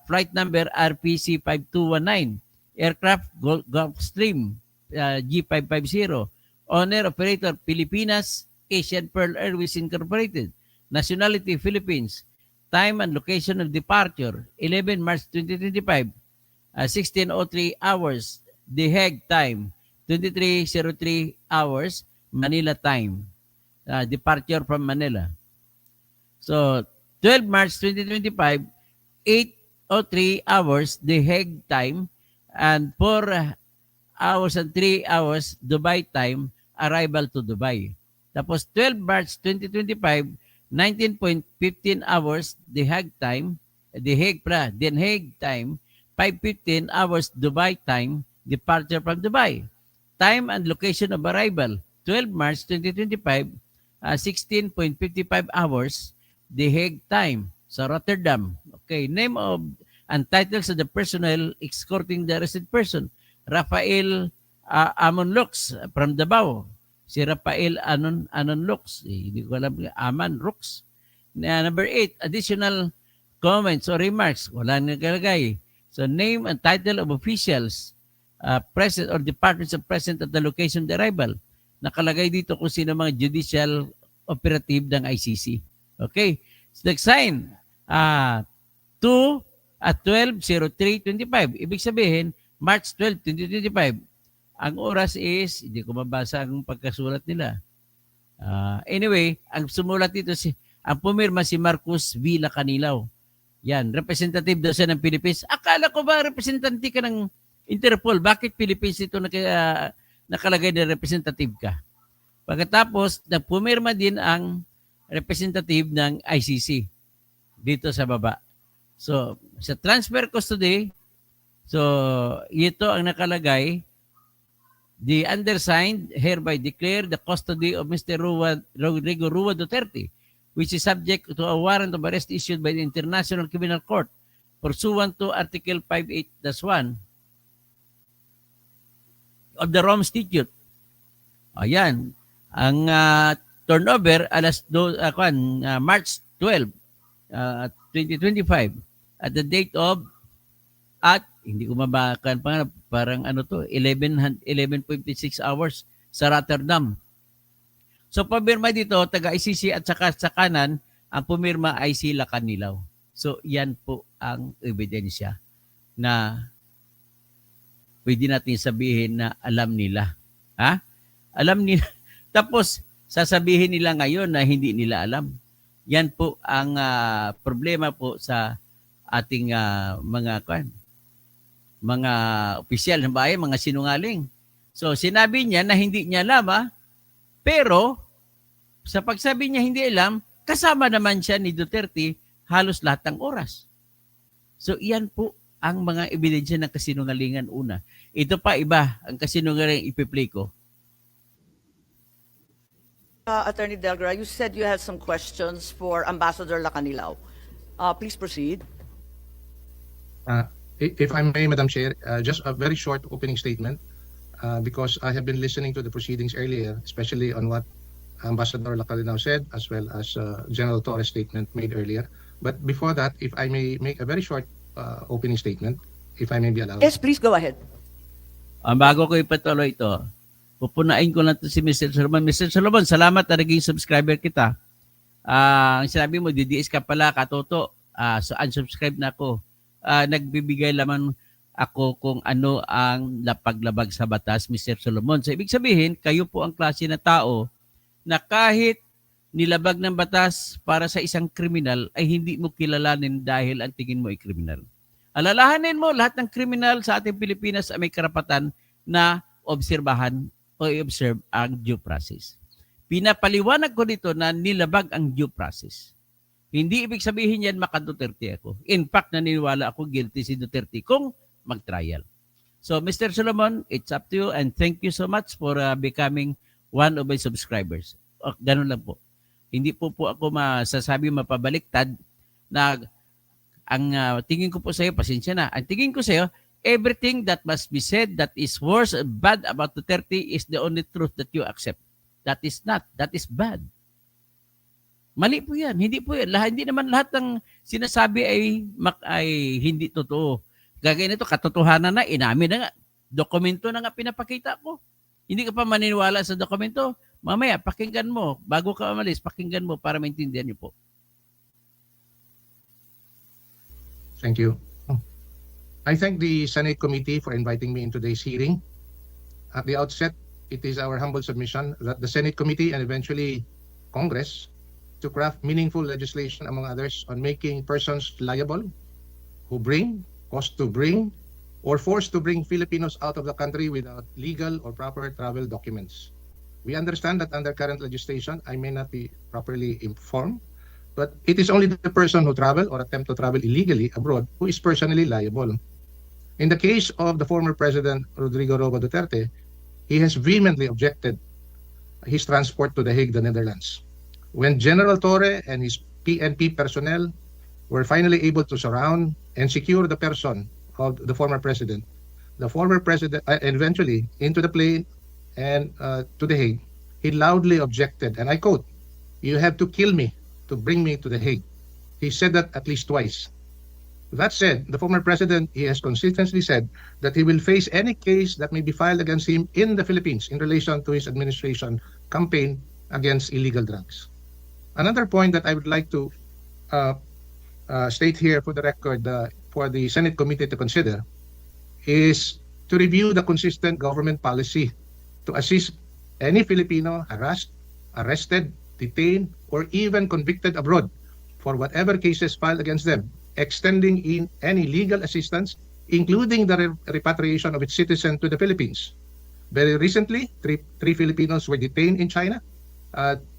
flight number RPC 5219, aircraft Gulfstream G550, owner operator Pilipinas, Asian Pearl Airways Incorporated, nationality Philippines, time and location of departure 11 March 2025, 16:03 hours, The Hague time 23:03 hours, Manila time, departure from Manila. So 12 March 2025, 8:03 hours, The Hague time, and 4 hours and 3 hours, Dubai time, arrival to Dubai. Tapos 12 March 2025, 19.15 hours, The Hague time, The Hague time, 5:15 hours, Dubai time, departure from Dubai. Time and location of arrival, 12 March 2025, 16.55 hours, The Hague time, sa Rotterdam. Okay, name of and titles of the personnel escorting the arrested person. Rafael Amon Lux from Davao. Si Rafael Anon Lux. Hindi ko alam. Aman Lux. Number 8, additional comments or remarks. Wala nakalagay. So name and title of officials present or departments of present at the location of the arrival. Nakalagay dito kung sino mga judicial operative ng ICC. Okay. So next sign. 2 at 12:03:25. Ibig sabihin, March 12, 2025. Ang oras is, hindi ko mabasa ang pagkasulat nila. Anyway, ang sumulat dito, ang pumirma si Marcos V. Lacaninaw. Yan, representative daw siya ng Philippines. Akala ko ba representante ka ng Interpol? Bakit Philippines ito nakalagay na representative ka? Pagkatapos, pumirma din ang representative ng ICC dito sa baba. So, sa transfer custody, so ito ang nakalagay, the undersigned hereby declare the custody of Mr. Rodrigo Rua Duterte, which is subject to a warrant of arrest issued by the International Criminal Court pursuant to Article 58-1 of the Rome Statute. Ayan, ang turnover March 12, 2025 at the date of hindi ko mabakan parang 11.56 hours sa Rotterdam. So pumirma dito taga-ICC at saka sa kanan ang pumirma ay si Lacaninaw. So yan po ang ebidensya na pwede natin sabihin na alam nila. Alam nila. Tapos sasabihin nila ngayon na hindi nila alam. Yan po ang problema po sa ating mga opisyal ng bayan, mga sinungaling. So sinabi niya na hindi niya alam, pero sa pagsabi niya hindi alam, kasama naman siya ni Duterte halos lahat ng oras. So iyan po ang mga ebidensya ng kasinungalingan una. Ito pa iba, ang kasinungalingan ipi-play ko. Attorney Delgra, you said you had some questions for Ambassador Lacanilao. Please proceed. If I may, Madam Chair, just a very short opening statement, because I have been listening to the proceedings earlier, especially on what Ambassador Lacanilao said, as well as General Torres' statement made earlier. But before that, if I may make a very short opening statement, if I may be allowed. Yes, please go ahead. Bago ko ipatuloy ito, pupunain ko lang ito si Mr. Solomon. Mr. Solomon, salamat na naging subscriber kita. Ang sinabi mo, DDS ka pala, katoto. So unsubscribe na ako. Nagbibigay lamang ako kung ano ang lapaglabag sa batas, Mr. Solomon. So ibig sabihin, kayo po ang klase na tao na kahit nilabag ng batas para sa isang kriminal ay hindi mo kilalanin dahil ang tingin mo ay kriminal. Alalahanin mo, lahat ng kriminal sa ating Pilipinas ay may karapatan na obserbahan o i-observe ang due process. Pinapaliwanag ko dito na nilabag ang due process. Hindi ibig sabihin yan maka-Duterte ako. In fact, naniniwala ako guilty si Duterte kung mag-trial. So, Mr. Solomon, it's up to you and thank you so much for becoming one of my subscribers. Ganun lang po. Hindi po ako masasabi mapabaliktad na ang tingin ko po sa iyo, pasensya na, ang tingin ko sa iyo, everything that must be said that is worse and bad about Duterte is the only truth that you accept. That is not. That is bad. Mali po yan. Hindi po yan. Hindi naman lahat ng sinasabi ay hindi totoo. Gagawin nito, katotohanan na, inamin na nga. Dokumento na nga pinapakita ko. Hindi ka pa maniniwala sa dokumento. Mamaya, pakinggan mo. Bago ka umalis, pakinggan mo para maintindihan niyo po. Thank you. I thank the Senate Committee for inviting me in today's hearing. At the outset, it is our humble submission that the Senate Committee and eventually Congress to craft meaningful legislation, among others, on making persons liable who bring, cause to bring, or force to bring Filipinos out of the country without legal or proper travel documents. We understand that under current legislation, I may not be properly informed, but it is only the person who travel or attempt to travel illegally abroad who is personally liable. In the case of the former President Rodrigo Roa Duterte, he has vehemently objected his transport to The Hague, the Netherlands. When General Torre and his PNP personnel were finally able to surround and secure the person of the former president eventually into the plane and to The Hague, he loudly objected, and I quote, "You have to kill me to bring me to The Hague." He said that at least twice. That said, the former president, he has consistently said that he will face any case that may be filed against him in the Philippines in relation to his administration campaign against illegal drugs. Another point that I would like to state here for the record for the Senate Committee to consider is to review the consistent government policy to assist any Filipino harassed, arrested, detained, or even convicted abroad for whatever cases filed against them, extending in any legal assistance, including the repatriation of its citizen to the Philippines. Very recently, three Filipinos were detained in China,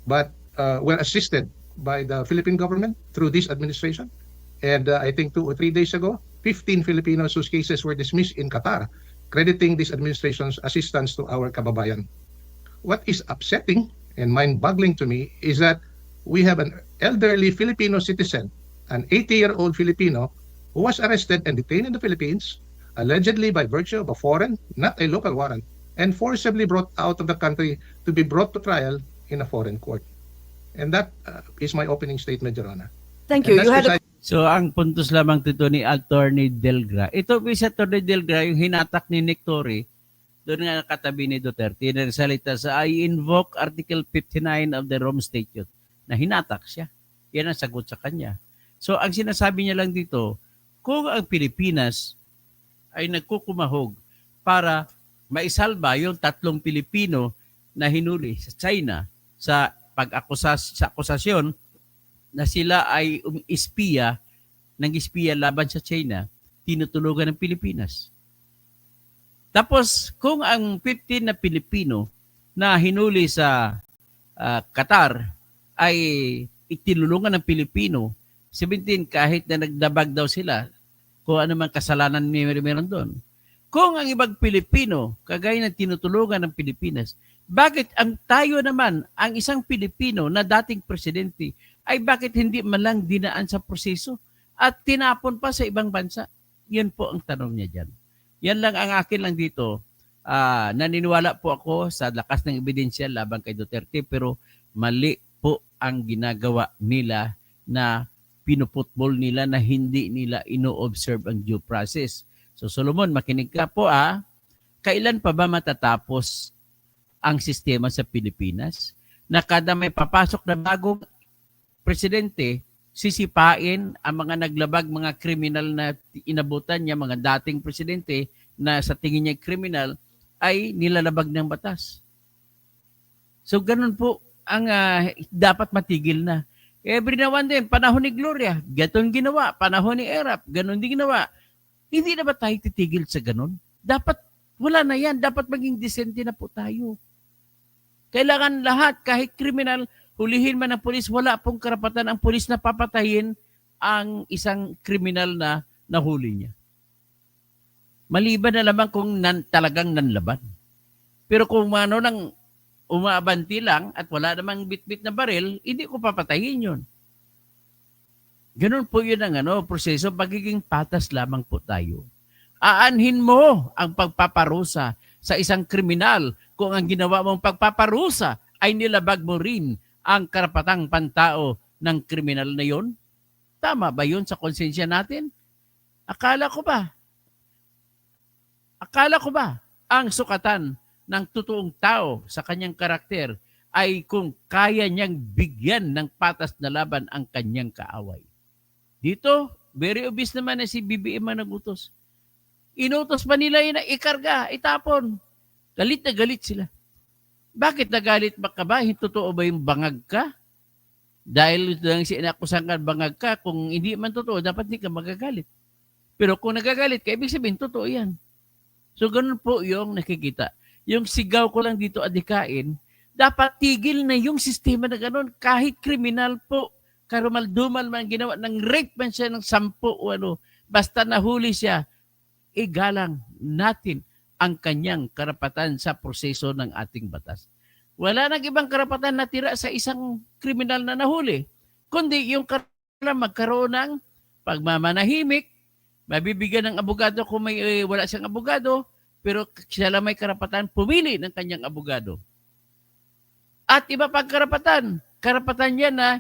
but were assisted by the Philippine government through this administration. And I think 2 or 3 days ago, 15 Filipinos whose cases were dismissed in Qatar, crediting this administration's assistance to our kababayan. What is upsetting and mind-boggling to me is that we have an elderly Filipino citizen, an 80-year-old Filipino, who was arrested and detained in the Philippines, allegedly by virtue of a foreign, not a local warrant, and forcibly brought out of the country to be brought to trial in a foreign court. And that is my opening statement, Your Honor. Thank you. You had a... So ang puntos lamang dito ni Attorney Delgra. Ito po si Attorney Delgra, yung hinatak ni Nick Torre, doon nga katabi ni Duterte, na salita sa I invoke Article 59 of the Rome Statute, na hinatak siya. Yan ang sagot sa kanya. So ang sinasabi niya lang dito, kung ang Pilipinas ay nagkukumahog para maisalba yung 3 Pilipino na hinuli sa China sa sa akusasyon na sila ay espiya, ng espiya laban sa China, tinutulugan ng Pilipinas. Tapos, kung ang 15 na Pilipino na hinuli sa Qatar ay itinulungan ng Pilipino, 17 kahit na nagdabag daw sila, kung ano man kasalanan meron doon. Kung ang ibang Pilipino, kagaya ng tinutulungan ng Pilipinas, bakit ang tayo naman, ang isang Pilipino na dating presidente, ay bakit hindi man lang dinaan sa proseso at tinapon pa sa ibang bansa? Yan po ang tanong niya dyan. Yan lang ang akin lang dito. Naniniwala po ako sa lakas ng ebidensya laban kay Duterte, pero mali po ang ginagawa nila na pinuputbol nila na hindi nila ino-observe ang due process. So Solomon, makinig ka po kailan pa ba matatapos ang sistema sa Pilipinas na kada may papasok na bagong presidente, sisipain ang mga naglabag, mga kriminal na inabutan niya, mga dating presidente na sa tingin niya kriminal, ay nilalabag ng batas. So ganun po ang dapat matigil na. Every now and then, panahon ni Gloria, ganon ginawa. Panahon ni Erap, ganon din ginawa. Hindi na ba tayo titigil sa ganon? Dapat, wala na yan. Dapat maging disente na po tayo. Kailangan lahat, kahit kriminal, hulihin man ng pulis, wala pong karapatan ang pulis na papatayin ang isang kriminal na nahuli niya. Maliban na lamang kung talagang nanlaban. Pero kung ano nang umaabanti lang at wala namang bit-bit na baril, hindi ko papatayin yun. Ganun po yun ang proseso. Pagiging patas lamang po tayo. Aanhin mo ang pagpaparusa sa isang kriminal kung ang ginawa mong pagpaparusa ay nilabag mo rin ang karapatang pantao ng kriminal na yon? Tama ba yun sa konsensya natin? Akala ko ba ang sukatan ng totoong tao sa kanyang karakter ay kung kaya niyang bigyan ng patas na laban ang kanyang kaaway? Dito, very obvious naman na si BBM ang nagutos. Inutos pa nila yun na ikarga, itapon. Galit na galit sila. Bakit nagalit ka ba? Totoo ba yung bangag ka? Dahil lang sinakusan ka bangag ka, kung hindi man totoo, dapat hindi ka magagalit. Pero kung nagagalit ka, ibig sabihin, totoo yan. So, ganun po yung nakikita. Yung sigaw ko lang dito adikain, dapat tigil na yung sistema na ganun. Kahit kriminal po, karumal-dumal man ginawa, ng rape man siya ng 10 o basta nahuli siya, igalang natin ang kanyang karapatan sa proseso ng ating batas. Wala nang ibang karapatan na tira sa isang kriminal na nahuli, kundi yung karapatan magkaroon ng pagmamanahimik, mabibigyan ng abogado kung may wala siyang abogado, pero siya lang may karapatan pumili ng kanyang abogado. At iba pang karapatan niya na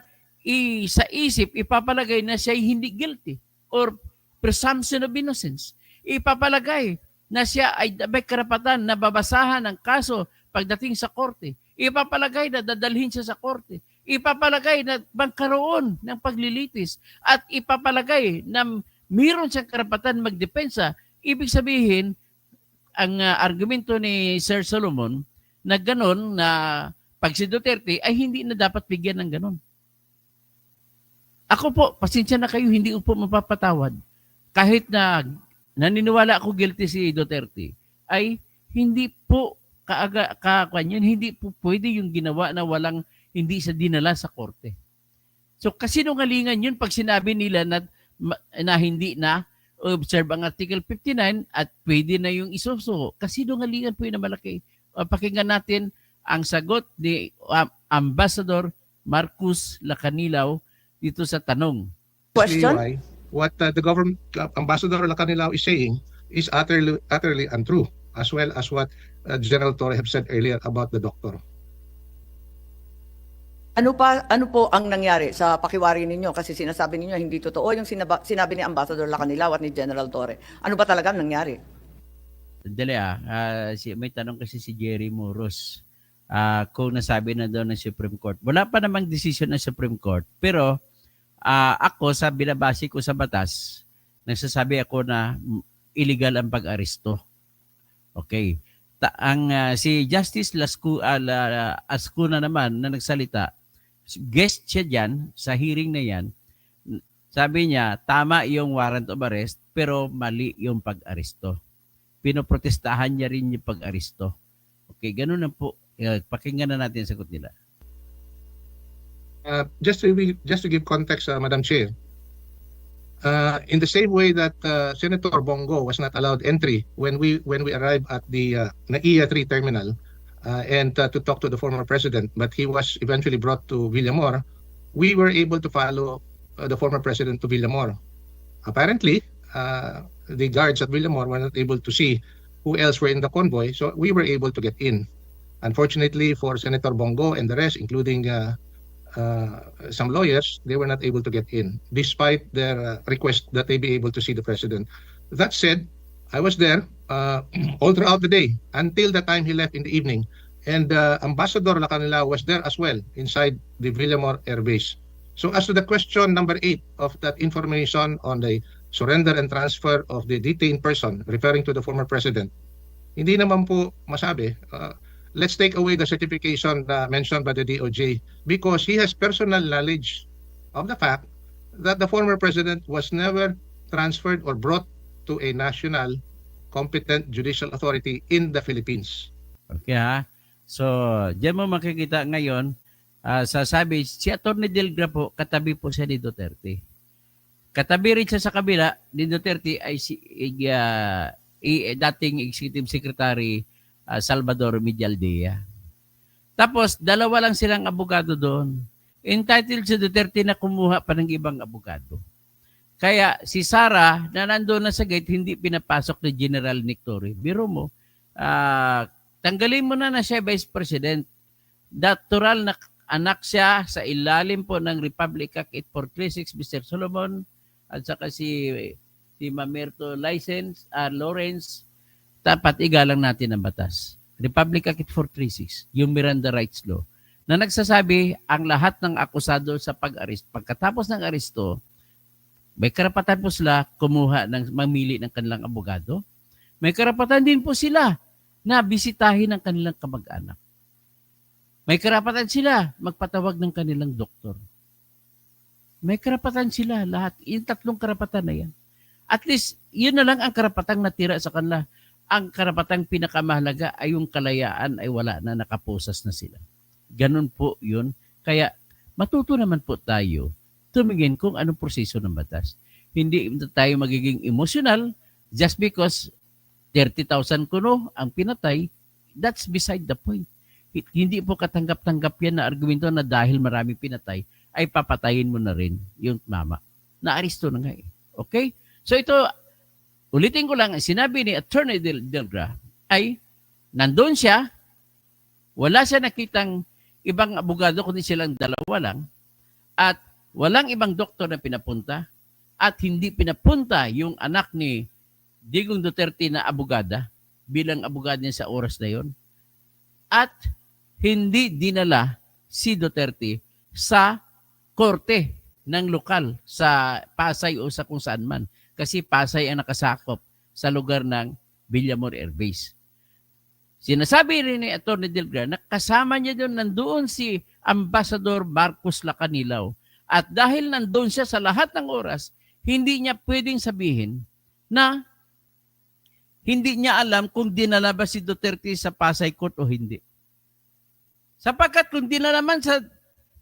sa isip ipapalagay na siya hindi guilty or presumption of innocence. Ipapalagay na siya ay may karapatan na babasahan ng kaso pagdating sa korte. Ipapalagay na dadalhin siya sa korte. Ipapalagay na magkaroon ng paglilitis. At ipapalagay na mayroon siyang karapatan magdepensa. Ibig sabihin, ang argumento ni Sir Solomon na gano'n na pag si Duterte ay hindi na dapat bigyan ng gano'n. Ako po, pasensya na kayo, hindi ko po mapapatawad. Kahit na naniniwala ako guilty si Duterte, ay hindi po hindi po pwede yung ginawa na hindi sa dinala sa korte. So kasinungalingan yun pag sinabi nila na hindi na observe ang Article 59 at pwede na yung isusuko. Kasinungalingan po yun na malaki. Pakinggan natin ang sagot ni Ambassador Marcus Lacanilao dito sa tanong. Question? Why what the government Ambassador Lacanilao is saying is utterly untrue, as well as what General Torre have said earlier about the doctor. Ano po ang nangyari sa pakiwari ninyo? Kasi sinasabi ninyo hindi totoo yung sinabi ni Ambassador Lacanilao at ni General Torre. Ano ba talaga nangyari? Sandali may tanong kasi si Jerry Moros. Kung nasabi na daw ng Supreme Court. Wala pa namang decision ng Supreme Court. Pero ako sa binabase ko sa batas, nagsasabi ako na illegal ang pag-aresto. Okay. Si Justice Ascuna naman na nagsalita, guest siya dyan sa hearing na yan. Sabi niya, tama yung warrant of arrest, pero mali yung pag-aresto. Pinoprotestahan niya rin yung pag-aresto. Okay, ganun na po. Pakinggan na natin ang sagot nila. Just to give context, Madam Chair, in the same way that Senator Bongo was not allowed entry when we arrived at the NAIA 3 terminal and to talk to the former president, but he was eventually brought to Villamor, we were able to follow the former president to Villamor. Apparently, the guards at Villamor were not able to see who else were in the convoy, so we were able to get in. Unfortunately for Senator Bongo and the rest, including some lawyers, they were not able to get in, despite their request that they be able to see the president. That said, I was there all throughout the day until the time he left in the evening. And Ambassador Lacanilao was there as well inside the Villamor Air Base. So as to the question number 8 of that information on the surrender and transfer of the detained person referring to the former president, hindi naman po masabi. Let's take away the certification mentioned by the DOJ because he has personal knowledge of the fact that the former president was never transferred or brought to a national competent judicial authority in the Philippines. Okay ha? So, diyan mo makikita ngayon, sasabi, si Atty. Delgra po, katabi po siya ni Duterte. Katabi rin siya sa kabila ni Duterte ay si dating Executive Secretary Salvador Medialdea. Tapos, dalawa lang silang abogado doon. Entitled si Duterte na kumuha pa ng ibang abogado. Kaya si Sara na nandoon na sa gate, hindi pinapasok ni General Nick Torre. Biro mo, tanggalin mo na siya Vice President. Natural na anak siya sa ilalim po ng Republic Act 8436, Mr. Solomon, at saka si Mamerto Lawrence, dapat igalang natin ang batas. Republic Act 8436, yung Miranda Rights Law, na nagsasabi ang lahat ng akusado sa pag-arest, pagkatapos ng aresto, may karapatan po sila mamili ng kanilang abogado. May karapatan din po sila na bisitahin ang kanilang kamag-anak. May karapatan sila magpatawag ng kanilang doktor. May karapatan sila lahat. Yung tatlong karapatan na yan. At least, yun na lang ang karapatang natira sa kanila. Ang karapatang pinakamahalaga ay yung kalayaan ay wala na, nakaposas na sila. Ganun po yun. Kaya matuto naman po tayo tumingin kung anong proseso ng batas. Hindi tayo magiging emotional just because 30,000 kuno ang pinatay. That's beside the point. Hindi po katanggap-tanggap yan na argumento na dahil marami pinatay, ay papatayin mo na rin yung mama. Na-aristo na nga eh. Okay? So ito, ulitin ko lang, sinabi ni Atty. Delgra ay nandun siya, wala siya nakitang ibang abogado kundi silang dalawa lang, at walang ibang doktor na pinapunta, at hindi pinapunta yung anak ni Digong Duterte na abogada bilang abogado niya sa oras na yon, at hindi dinala si Duterte sa korte ng lokal sa Pasay o sa kung saan man. Kasi Pasay ang nakasakop sa lugar ng Villamor Air Base. Sinasabi rin ni Atty. Delgra na kasama niya doon, nandoon si Ambassador Marcos Lacanilao. At dahil nandoon siya sa lahat ng oras, hindi niya pwedeng sabihin na hindi niya alam kung dinala ba si Duterte sa Pasay Court o hindi. Sapagkat kung dinala naman sa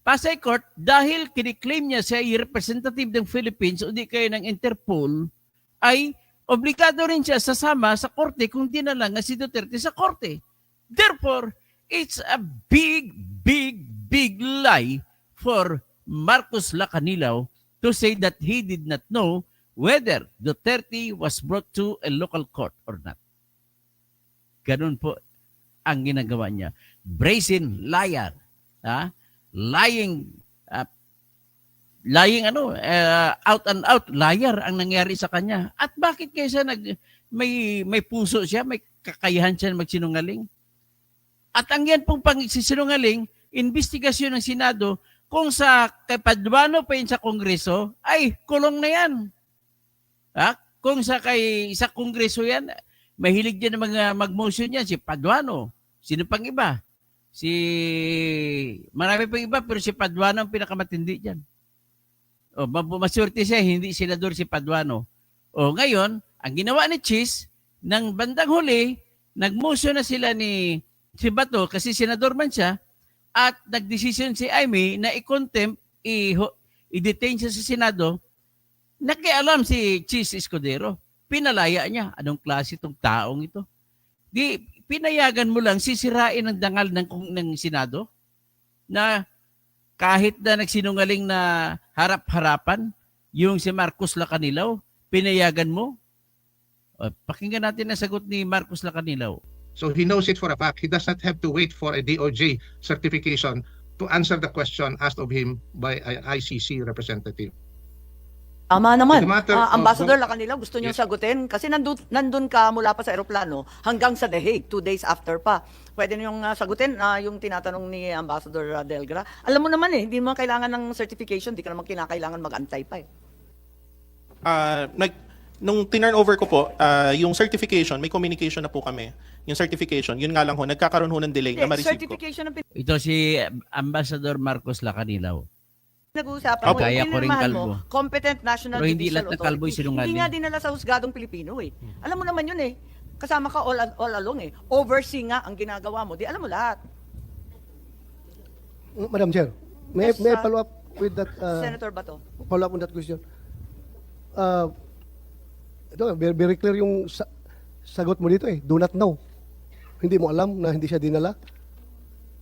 Pasay Court, dahil kiniklaim niya siya ay representative ng Philippines o di kayo ng Interpol, ay obligado rin siya sasama sa korte kung dinala nga si Duterte sa korte. Therefore, it's a big, big, big lie for Marcos Lacanilao to say that he did not know whether Duterte was brought to a local court or not. Ganun po ang ginagawa niya. Brazen liar. Lying out and out liar ang nangyari sa kanya. At bakit kaysa may puso siya, may kakayahan siya magsinungaling? At ang yan pong pagsinungaling, investigasyon ng Senado, kung sa kay Paduano pa yun sa Kongreso, ay kulong na yan. Kung sa Kongreso yan, mahilig din ng mga mag-motion yan, si Paduano, sino pang iba? Marami pang iba, pero si Paduano ang pinakamatindi dyan. O, maswerte siya, hindi senador si Paduano. O, ngayon, ang ginawa ni Chis, ng bandang huli, nagmotion na sila si Bato, kasi senador man siya, at nagdesisyon si Amy na i-contempt, i-detain siya sa Senado. Nakialam si Chis Escudero. Pinalaya niya. Anong klase itong taong ito? Di, pinayagan mo lang sisirain ang dangal ng Senado na kahit na nagsinungaling na harap-harapan yung si Marcos Lacanilaw, pinayagan mo. Pakinggan natin ang sagot ni Marcos Lacanilaw. So he knows it for a fact. He does not have to wait for a DOJ certification to answer the question asked of him by an ICC representative. Tama naman. In the matter of- Ambassador Lacanilaw, gusto niyong Yes. sagutin? Kasi nandun ka mula pa sa eroplano hanggang sa The Hague, 2 days after pa. Pwede niyong sagutin yung tinatanong ni Ambassador Delgra. Alam mo naman hindi mo kailangan ng certification, di ka naman kinakailangan mag-antay pa eh. Nung tinurn over ko po, yung certification, may communication na po kami. Yung certification, yun nga lang ho, nagkakaroon ho ng delay na ma-receive ko. Certification ang Ito si Ambassador Marcos Lacanilaw. pinag-uusapan Opo. mo, Kaya ko rin pinirmahan kalbo. mo, competent national Pero hindi judicial lahat ng kalbo authority. sinungaling. Hindi nga dinala sa husgadong Pilipino eh. Alam mo naman yun eh. Kasama ka all along eh. Oversee nga ang ginagawa mo. Di alam mo lahat. Madam Chair, may Yes, may follow up with that Senator Bato. follow up on that question. Ito, very clear yung sagot mo dito eh. Do not know. Hindi mo alam na hindi siya dinala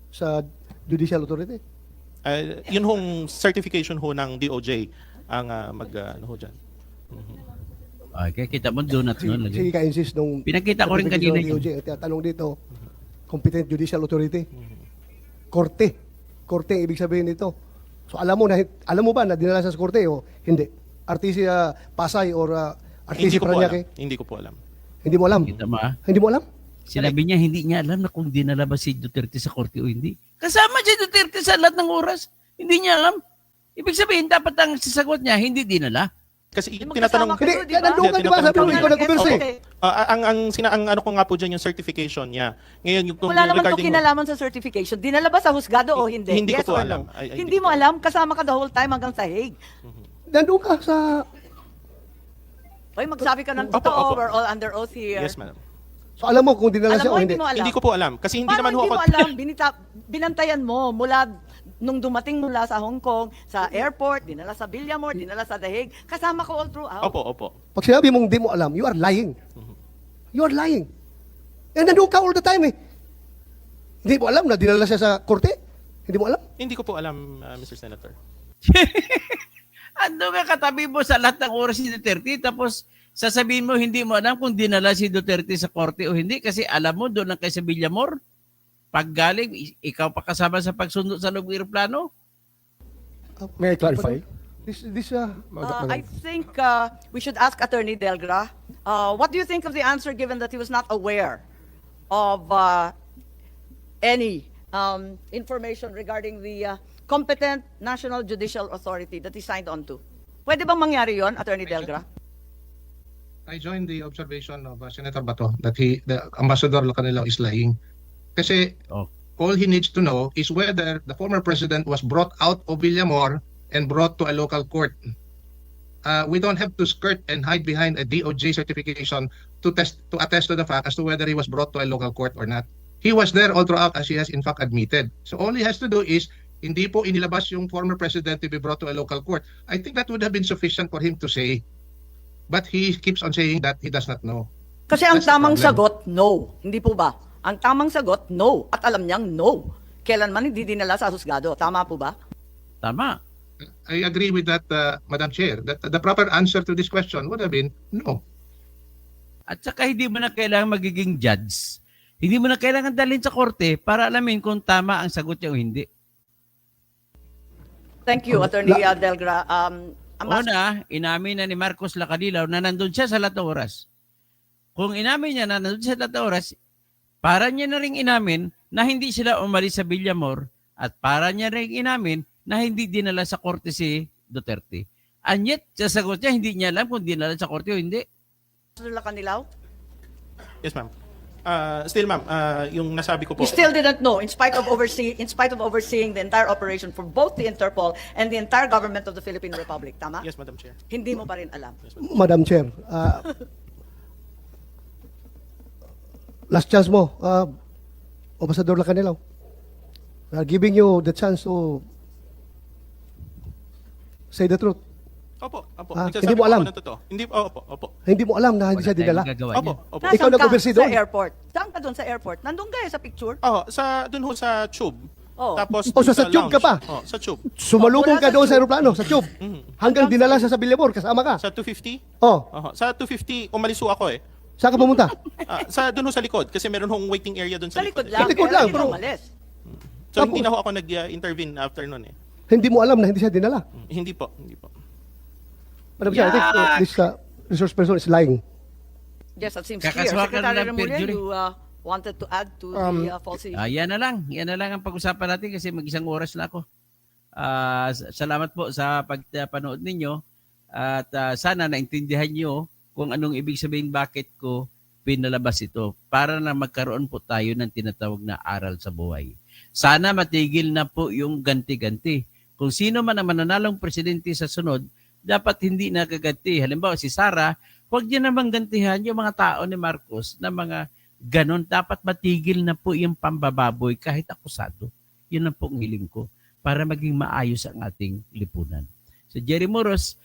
sa judicial authority. Yun hong certification ho ng DOJ ang ano ho dyan. Okay, kita mo doon at noon. Sige ka-insist nung Pinakita ko rin kanina certification ng yun. DOJ. At tanong dito, competent judicial authority. Korte. Korte ang ibig sabihin nito. So alam mo ba na dinala sa korte o hindi? RTC Pasay or Hindi RTC ko po alam. Paranaque? Hindi ko po alam. Hindi mo alam? Kita mo ah. Hindi mo alam? Sinabi niya hindi niya alam na kung dinala ba si Duterte sa korte o hindi. Kasama si Duterte sa lahat ng oras. Hindi niya alam. Ibig sabihin, dapat ang sasagot niya, hindi dinala. Kasi Hindi tinatanong... magkasama kayo, Hindi, di ba? nandun ka, di ba? Sabi mo, ikaw nag-converse eh. ang ano ko nga po dyan yung certification niya. Ngayon, yung Wala naman to regarding- kinalaman sa certification. Dinala ba sa husgado o hindi? Hindi ko Yes po or alam. no? Ay, Hindi mo alam? Kasama ka the whole time hanggang sa Hague. Nandun ka sa... Oy, magsabi ka ng Opo, totoo. opo. We're all under oath here. Yes, madam. So alam mo kung dinala Alam siya mo, o hindi hindi? mo alam. Hindi ko po alam. Kasi hindi Paano naman ho hindi ako... mo alam? Binantayan mo mula nung dumating mula sa Hong Kong, sa airport, dinala sa Villamor, dinala sa The Hague. Kasama ko all throughout. Opo. Pag sinabi mong hindi mo alam, you are lying. You are lying. Eh, nandun ka all the time eh. Hindi mo alam na dinala siya sa korte? Hindi mo alam? Hindi ko po alam, Mr. Senator. Ando ka katabi mo sa lahat ng oras si Duterte, tapos sasabihin mo hindi mo alam kung dinala si Duterte sa korte o hindi kasi alam mo doon lang kay sa Villamor. Pag galing, ikaw pa kasama sa pagsundo sa loob ng aeroplano? May I clarify? I think we should ask Attorney Delgra, what do you think of the answer given that he was not aware of any information regarding the competent National Judicial Authority that he signed on to? Pwede bang mangyari yon, Attorney Delgra? I join the observation of Senator Bato that the Ambassador Lacanilaw is lying. Kasi Oh. all he needs to know is whether the former president was brought out of Villamor and brought to a local court. We don't have to skirt and hide behind a DOJ certification to attest to the fact as to whether he was brought to a local court or not. He was there all throughout as he has in fact admitted. So all he has to do is hindi po inilabas yung former president to be brought to a local court. I think that would have been sufficient for him to say. But he keeps on saying that he does not know. Kasi ang That's the tamang problem. sagot, no. Hindi po ba? Ang tamang sagot, no. At alam niyang no. Kailanman hindi dinala sa husgado. Tama po ba? Tama. I agree with that, Madam Chair, that the proper answer to this question would have been no. At saka hindi mo na kailangan magiging judge. Hindi mo na kailangan dalhin sa korte para alamin kung tama ang sagot niya o hindi. Thank you, Attorney Delgra. Una, inamin na ni Marcos Lacanilaw na nandun siya sa lahat ng oras. Kung inamin niya na nandun siya sa lahat ng oras, para niya na rin inamin na hindi sila umalis sa Villamor at para niya rin inamin na hindi dinala sa korte si Duterte. And yet, sa sagot niya, hindi niya alam kung dinala sa korte o hindi. Ambassador Lacanilaw, Yes, ma'am. Still ma'am, yung nasabi ko po. You still didn't know, in spite of overseeing the entire operation for both the Interpol and the entire government of the Philippine Republic. Tama? Yes, Madam Chair. Hindi mo pa rin alam. Madam Chair, last chance mo, Ambassador Lacanilaw. We are giving you the chance to say the truth. Opo. Hindi Nagsasabi mo po alam? ako ng totoo. Hindi, opo. Hindi mo alam na hindi siya Wala tayong dinala. magagawa Opo, niyan. opo. Ikaw Nasaan ka nag-oversee sa doon? airport? Saan ka doon sa airport? Nandun ka sa picture? Dun ho sa tube. Oh. Tapos Oh, so dun sa tube ka lounge. pa? Sa tube. Sumalubong Mula ka sa doon sa tube. aeroplano, sa tube. Hanggang dinala siya sa Billabor, kasama ka. Sa 250? Oh, Sa 250, umalis ho ako eh. saan ka pumunta? Dun ho sa likod kasi meron hong waiting area dun Sa sa likod likod. lang. Sa likod pero lang, hindi bro. ka umalis. So hindi na ho ako nag-intervene after nun eh. Hindi mo alam na hindi siya dinala. Hindi po. Madam Chair, I think this resource person is lying. Yes, that seems clear. Kakaswakan Secretary lang, Remulla, perjury. you wanted to add to the false. Yan na lang ang pag-usapan natin kasi mag-isang oras na ako. Salamat po sa pagpanood ninyo at sana naintindihan nyo kung anong ibig sabihin bakit ko pinalabas ito para na magkaroon po tayo ng tinatawag na aral sa buhay. Sana matigil na po yung ganti-ganti. Kung sino man ang mananalong presidente sa sunod, dapat hindi nagaganti. Halimbawa si Sara, huwag niya namang gantihan yung mga tao ni Marcos na mga ganon. Dapat matigil na po yung pambababoy kahit akusado. Yun ang pong hiling ko para maging maayos ang ating lipunan. So Jerry Moros,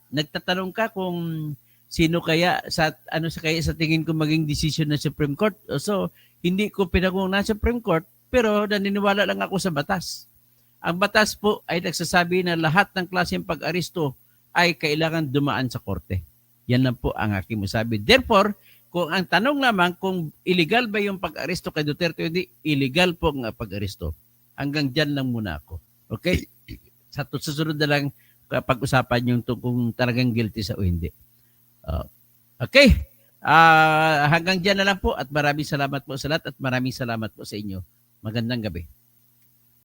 nagtatanong ka kung sino kaya sa tingin ko maging decision ng Supreme Court. So hindi ko pinagong na Supreme Court pero naniniwala lang ako sa batas. Ang batas po ay nagsasabi na lahat ng klaseng pag-aresto ay kailangan dumaan sa korte. Yan lang po ang aking masabi. Therefore, kung ang tanong lamang kung illegal ba yung pag-aresto kay Duterte, hindi, illegal po ang pag-aresto. Hanggang dyan lang muna ako. Okay? Sa susunod na lang pag-usapan yung kung talagang guilty sa o hindi. Okay? Hanggang dyan na lang po at maraming salamat po sa lahat at maraming salamat po sa inyo. Magandang gabi.